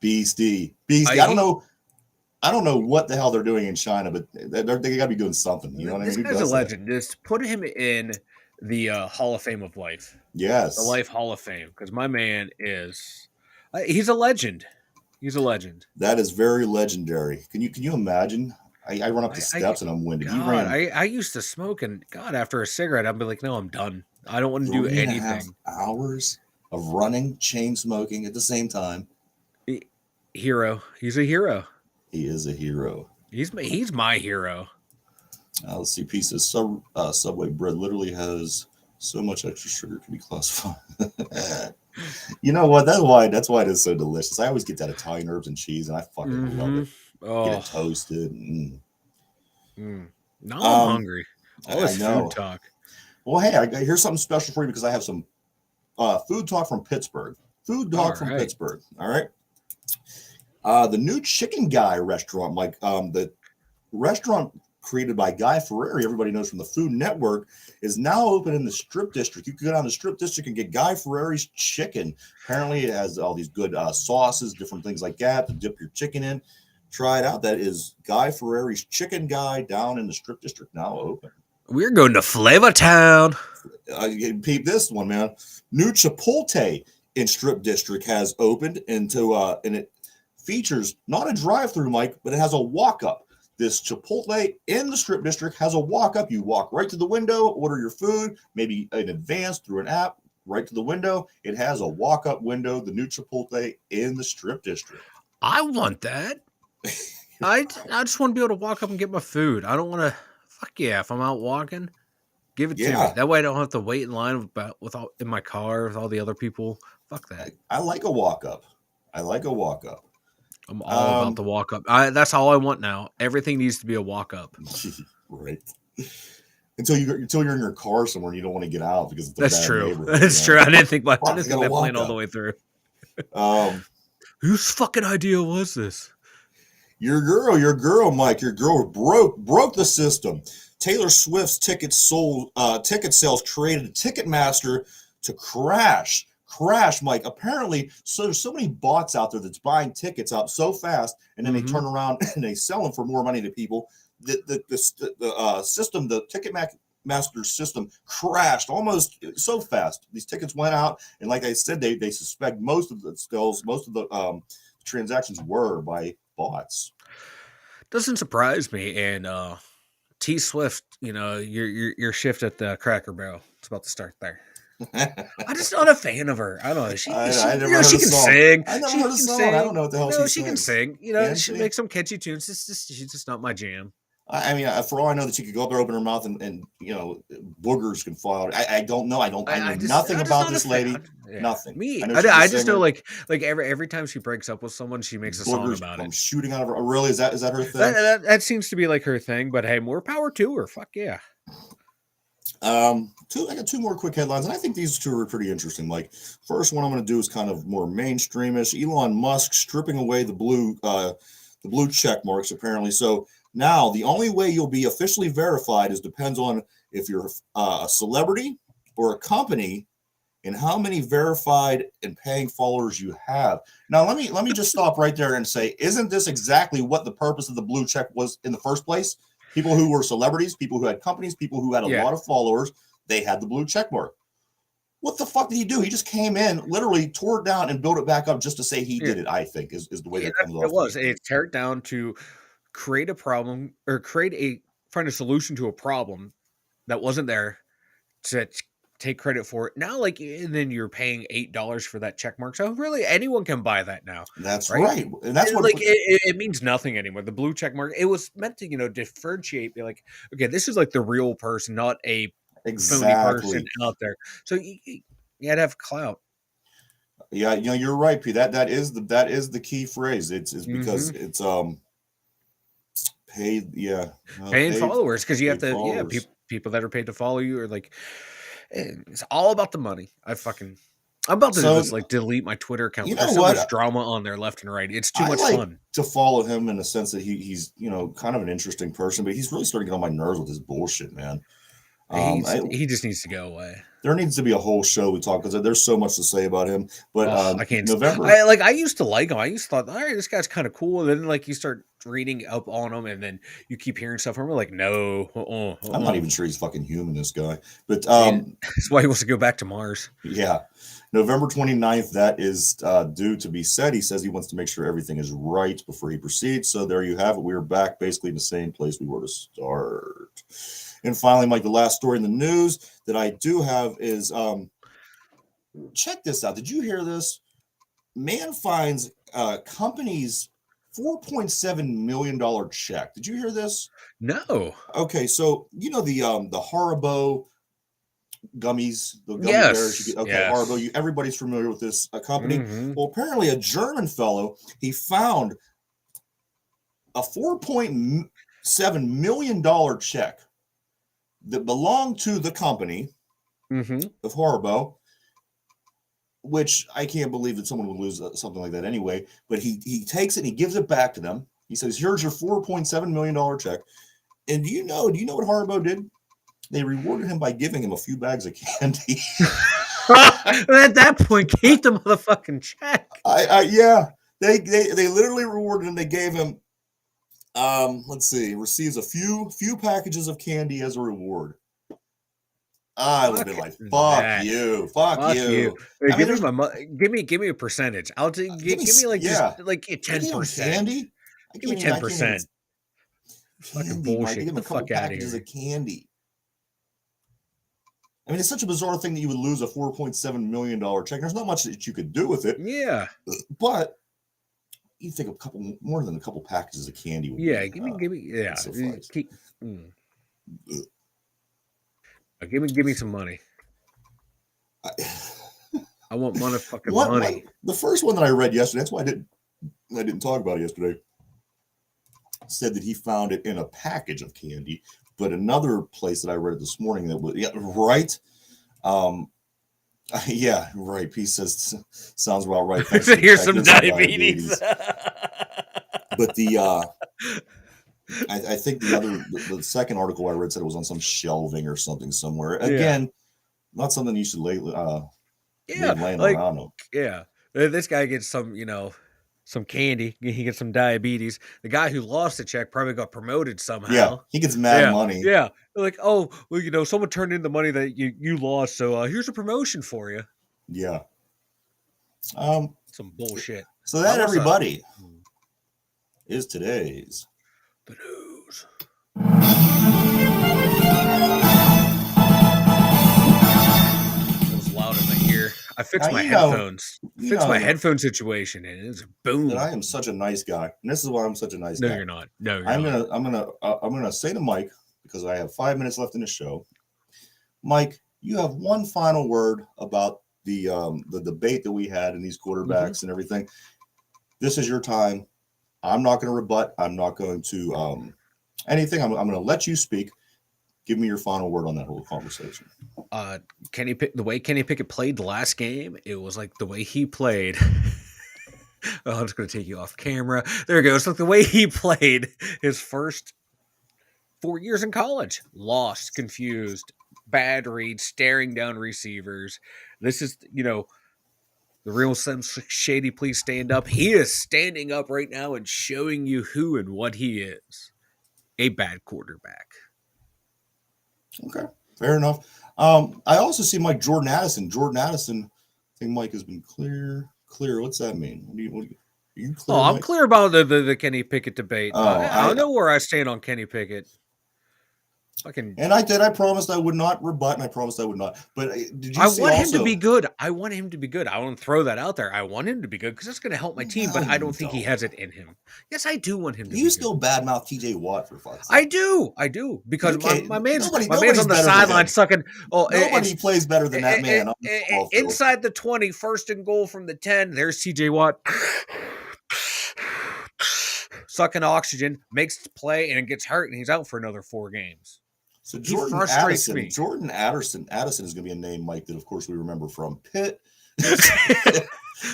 Beastie. I don't know what the hell they're doing in China, but they got to be doing something. You know what I mean? This guy's a legend. Just put him in the Hall of Fame of Life. Yes. The Life Hall of Fame. Because my man is... he's a legend. He's a legend. That is very legendary. Can you imagine? I run up the steps and I'm winded. I used to smoke, and God, after a cigarette, I'd be like, no, I'm done. I don't want to do anything. 3.5 hours of running, chain smoking at the same time. Hero. He's a hero. He is a hero. He's my hero. Let's see. Piece of Subway bread literally has so much extra sugar to be classified. You know what? That's why it is so delicious. I always get that Italian herbs and cheese, and I fucking love it. Oh. Get it toasted. Now I'm hungry. All this food talk. Well, hey, here's something special for you because I have some food talk from Pittsburgh. Pittsburgh. All right. The new Chicken Guy restaurant, Mike. The restaurant created by Guy Fieri, everybody knows from the Food Network, is now open in the Strip District. You can go down to the Strip District and get Guy Fieri's chicken. Apparently, it has all these good sauces, different things like that to dip your chicken in. Try it out. That is Guy Fieri's Chicken Guy down in the Strip District, now open. We're going to Flavor Town. Peep this one, man. New Chipotle in Strip District has opened and it features not a drive-through, Mike, but it has a walk-up. This Chipotle in the Strip District has a walk-up. You walk right to the window, order your food, maybe in advance through an app, right to the window. It has a walk-up window, the new Chipotle in the Strip District. I want that. I just want to be able to walk up and get my food. I don't want to, if I'm out walking, give it to me. That way I don't have to wait in line in my car with all the other people. Fuck that. I like a walk-up. I'm all about the walk-up. That's all I want now. Everything needs to be a walk-up. Right. Until you're in your car somewhere and you don't want to get out because it's That's true. That's true. I didn't think that plan all the way through. Whose fucking idea was this? Your girl, Mike, your girl broke the system. Taylor Swift's ticket sales created Ticketmaster to crash, Mike. Apparently, so there's so many bots out there that's buying tickets up so fast, and then they turn around and they sell them for more money to people. The system, the Ticketmaster system, crashed almost so fast. These tickets went out, and like I said, they suspect most of the transactions were by bots. Doesn't surprise me. And T Swift, your shift at the Cracker Barrel, it's about to start there. I'm just not a fan of her. I don't know. She can sing. I never heard a song. I don't know what the hell she can sing. She makes some catchy tunes. She's just not my jam. I mean, for all I know, that she could go up there, open her mouth, and boogers can fall out. I don't know. I know nothing about this lady. Yeah. Nothing. Me. I just know like every time she breaks up with someone, she makes a song about it. Shooting out of her. Really? Is that her thing? That seems to be like her thing. But hey, more power to her. Fuck yeah. I got two more quick headlines, and I think these two are pretty interesting. Like, first one I'm going to do is kind of more mainstreamish. Elon Musk stripping away the blue check marks, apparently. So now the only way you'll be officially verified depends on if you're a celebrity or a company, and how many verified and paying followers you have. Now, let me just stop right there and say, isn't this exactly what the purpose of the blue check was in the first place? People who were celebrities, people who had companies, people who had a lot of followers, they had the blue check mark. What the fuck did he do? He just came in, literally tore it down and built it back up just to say he did it, I think, is the way that comes off. It tear it down to create a problem or find a solution to a problem that wasn't there to take credit for it. Now, and then you're paying $8 for that check mark. So really anyone can buy that now. That's right. And that's what it means nothing anymore. The blue check mark, it was meant to, differentiate, be like, okay, this is like the real person, not a phony person out there. So you had to have clout. Yeah, you're right, P. That is the key phrase. It's because it's paid, paying followers, because you have to people that are paid to follow you are like, it's all about the money. I'm about to just delete my Twitter account. There's so much drama on there left and right. It's too much fun to follow him in the sense that he's kind of an interesting person, but he's really starting to get on my nerves with his bullshit, man. He just needs to go away. There needs to be a whole show we talk, because there's so much to say about him. But I can't. November. I used to like him. I used to thought, all right, this guy's kind of cool. And then you start reading up on him, and then you keep hearing stuff from him. Like, no, I'm not even sure he's fucking human, this guy. But that's why he wants to go back to Mars. Yeah, November 29th. That is due to be said. He says he wants to make sure everything is right before he proceeds. So there you have it. We are back basically in the same place we were to start. And finally, Mike, the last story in the news that I do have is, check this out. Did you hear this? Man finds companies $4.7 million check. Did you hear this? No. Okay, so the Haribo gummies, the gummy bears. Haribo. Everybody's familiar with this company. Mm-hmm. Well, apparently a German fellow, he found a $4.7 million check that belonged to the company of Haribo, which I can't believe that someone would lose something like that anyway. But he takes it and he gives it back to them. He says, "Here's your $4.7 million check." And do you know what Haribo did? They rewarded him by giving him a few bags of candy. At that point, keep the motherfucking check. They literally rewarded him. They gave him. Let's see. Receives a few packages of candy as a reward. I would have been like, "Fuck you, fuck you." Give me a percentage. I'll give me just like 10%. Candy. Give me 10%. Fucking bullshit. Give him a couple packages of candy. I mean, it's such a bizarre thing that you would lose a $4.7 million check. There's not much that you could do with it. Yeah, but you think more than a couple packages of candy would give me some money. I want motherfucking money. The first one that I read yesterday, that's why I didn't talk about it yesterday, said that he found it in a package of candy. But another place that I read this morning that was right. Yeah, right. P says sounds about right. Thanks for the Here's check. some Here's diabetes. But I think the second article I read said it was on some shelving or something somewhere. Again, not something you should leave laying around. Yeah. This guy gets some, some candy. He gets some diabetes. The guy who lost the check probably got promoted somehow. Yeah, he gets mad money. Yeah. They're like, oh, well, someone turned in the money that you lost, so here's a promotion for you. Yeah. Some bullshit. So that, everybody, is today's the news. It was loud in my ear. I fixed my headphones. Fixed my headphone situation, and it's boom. That I am such a nice guy, and this is why I'm such a nice guy. No, you're not. No, you're not. I'm gonna say to Mike, because I have 5 minutes left in the show. Mike, you have one final word about the debate that we had in these quarterbacks and everything. This is your time. I'm not going to rebut. I'm not going to anything. I'm going to let you speak. Give me your final word on that whole conversation. The way Kenny Pickett played the last game, it was like the way he played. I'm just going to take you off camera. There we go. It's like the way he played his first 4 years in college. Lost, confused, bad reads, staring down receivers. This is, the real Slim Shady, please stand up. He is standing up right now and showing you who and what he is. A bad quarterback. Okay, fair enough. I also see Jordan Addison. I think Mike has been clear. What's that mean? What are you clear? I'm clear about the Kenny Pickett debate. I know where I stand on Kenny Pickett. And I promised I would not rebut, and I promised I would not. But did you I want him to be good. I want to throw that out there. I want him to be good because that's going to help my team, but I don't think he has it in him. Yes, I do want him to be good. You still badmouth TJ Watt for fuck's sake. I do. Because my man's on the sideline sucking. Oh, nobody plays better than that man. Inside the 20, first and goal from the 10, there's TJ Watt. Sucking oxygen, makes the play, and it gets hurt, and he's out for another 4 games. So Jordan Addison is going to be a name, Mike, that of course we remember from Pitt.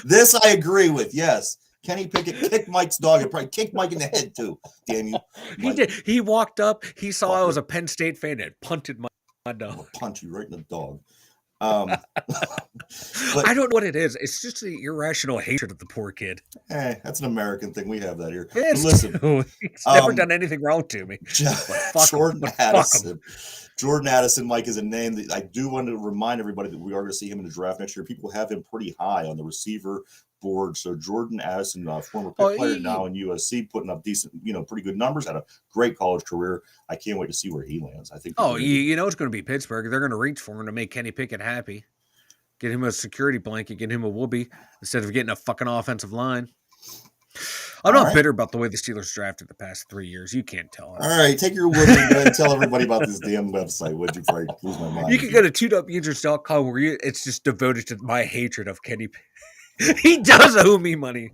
This I agree with. Yes, Kenny Pickett kicked Mike's dog and probably kicked Mike in the head too. Damn you! Mike. He did. He walked up. He saw I was a Penn State fan and punted my dog. I'll punch you right in the dog. But I don't know what it is. It's just the irrational hatred of the poor kid. That's an American thing. We have that here. Listen, he's never done anything wrong to me. Jordan Addison, Mike, is a name that I do want to remind everybody that we are going to see him in the draft next year. People have him pretty high on the receiver board. So Jordan Addison, former Pitt player, now in USC, putting up decent, pretty good numbers. Had a great college career. I can't wait to see where he lands. I think. It's going to be Pittsburgh. They're going to reach for him to make Kenny Pickett happy. Get him a security blanket. Get him a whoopee instead of getting a fucking offensive line. I'm not bitter about the way the Steelers drafted the past 3 years. You can't tell. All right, take your whoopee and go ahead and tell everybody about this damn website. Would you probably lose my mind? You can go to 2winjuries.com where it's just devoted to my hatred of Kenny Pickett. He does owe me money.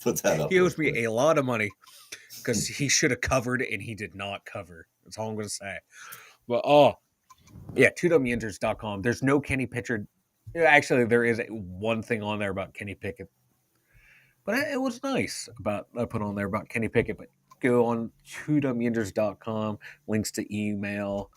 Put that up. He owes me a lot of money because he should have covered and he did not cover. That's all I'm going to say. But 2winjuries.com. There's no Kenny Pickett. Actually, there is one thing on there about Kenny Pickett. But it was nice I put on there about Kenny Pickett. But go on 2winjuries.com. Links to email.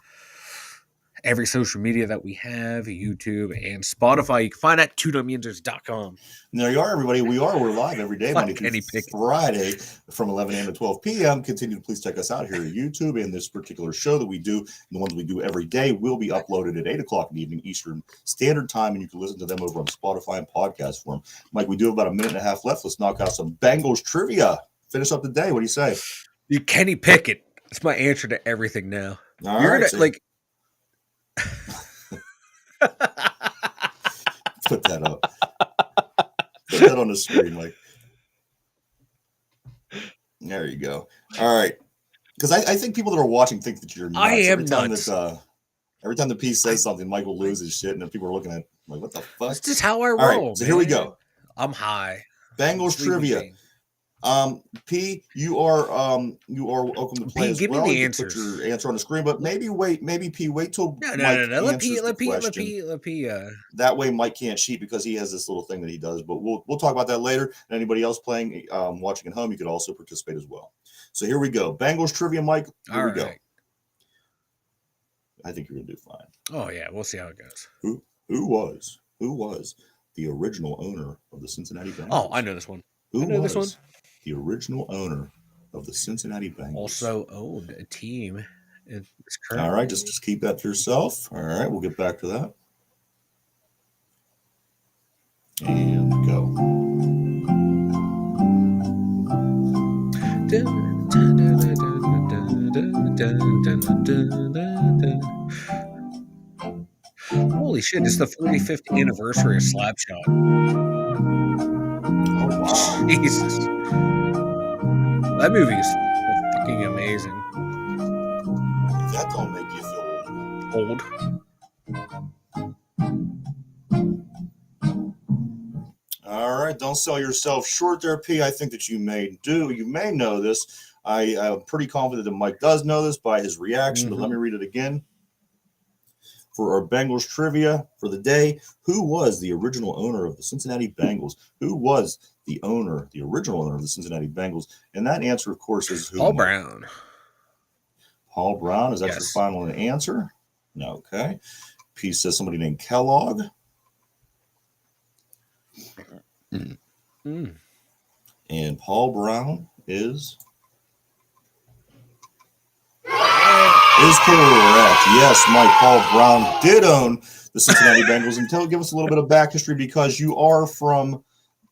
Every social media that we have, YouTube and Spotify, you can find at 2winjuries.com. There you are, everybody. We're live every day, Monday through Friday from 11 a.m. to 12 p.m. Continue to please check us out here at YouTube. And this particular show that we do, the ones we do every day, will be uploaded at 8 o'clock in the evening Eastern Standard Time, and you can listen to them over on Spotify and podcast form. Mike, we do have about a minute and a half left. Let's knock out some Bengals trivia. Finish up the day. What do you say? Kenny Pickett. That's my answer to everything now. All right. Put that up. Put that on the screen, Mike. There you go. All right. Because I think people that are watching think that you're nuts. I am nuts. Every time the piece says something, Michael loses shit, and then people are looking at like, what the fuck? That's just how I roll. All right, so here we go. I'm high. Bengals trivia. P, you are welcome to play P, as give well. me the You can answers. put your answer on the screen, but maybe P, wait till No. Mike Let answers the question. Let P. That way, Mike can't cheat because he has this little thing that he does. But we'll talk about that later. And anybody else playing, watching at home, you could also participate as well. So here we go. Bengals trivia, Mike. Here we go. I think you're gonna do fine. Oh yeah, we'll see how it goes. Who was the original owner of the Cincinnati Bengals? Oh, I know this one. Who I know was this one. the original owner of the Cincinnati Bengals? Also owned a team. All right, just keep that to yourself. All right, we'll get back to that. And go. Holy shit, it's the 45th anniversary of Slapshot. Oh, wow. Jesus. That movie is fucking amazing. That don't make you feel old. All right, don't sell yourself short there, P. I think that you may know this. I'm pretty confident that Mike does know this by his reaction, but let me read it again. For our Bengals trivia for the day, who was the original owner of the Cincinnati Bengals? Who was the original owner of the Cincinnati Bengals? And that answer, of course, is who? Paul Brown. Paul Brown, is that your final answer? Okay. P says somebody named Kellogg. And Paul Brown is correct. Yes, Mike, Paul Brown did own the Cincinnati Bengals. And give us a little bit of back history because you are from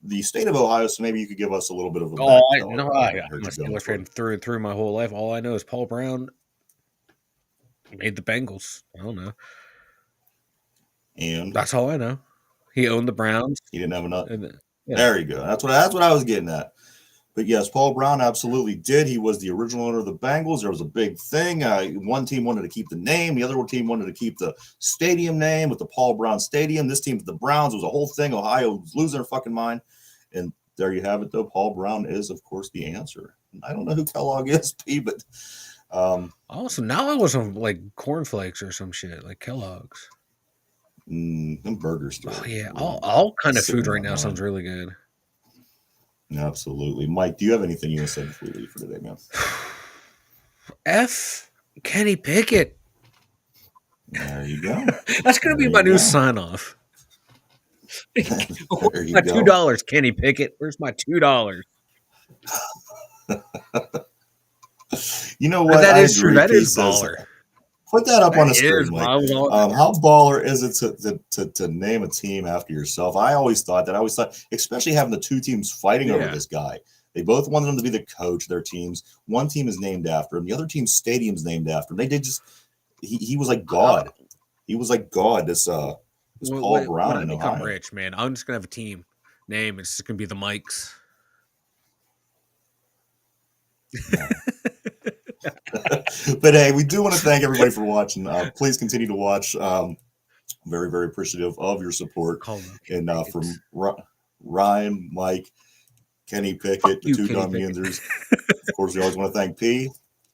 the state of Ohio, so maybe you could give us a little bit of a I'm back. a Steelers fan through and through my whole life. All I know is Paul Brown made the Bengals. I don't know. And that's all I know. He owned the Browns. He didn't have enough. There you go. That's what I was getting at. But yes, Paul Brown absolutely did. He was the original owner of the Bengals. There was a big thing. One team wanted to keep the name. The other team wanted to keep the stadium name with the Paul Brown Stadium. This team, the Browns, was a whole thing. Ohio was losing their fucking mind. And there you have it, though. Paul Brown is, of course, the answer. I don't know who Kellogg is, P, but... so now I was on, like, cornflakes or some shit, like Kellogg's. Them burger stores. Oh, yeah. All kind of food right now sounds really good. Absolutely. Mike, do you have anything you want to say before we leave for today, man? F. Kenny Pickett. There you go. That's going to be my new sign-off. Where's my $2, Kenny Pickett? Where's my $2? You know what? That is true. That is baller. Put that up on the screen, Mike. How baller is it to name a team after yourself? I always thought, especially having the two teams fighting over this guy. They both wanted him to be the coach of their teams. One team is named after him. The other team's stadium's named after him. They did just he was like God. He was like God. This Paul Brown. When I become rich, man, I'm just gonna have a team name. It's just gonna be the Mikes. But hey, we do want to thank everybody for watching. Please continue to watch. Very, very appreciative of your support. And from Ryan, Mike, Kenny Pickett, the two dumb yinzers. Of course, we always want to thank P.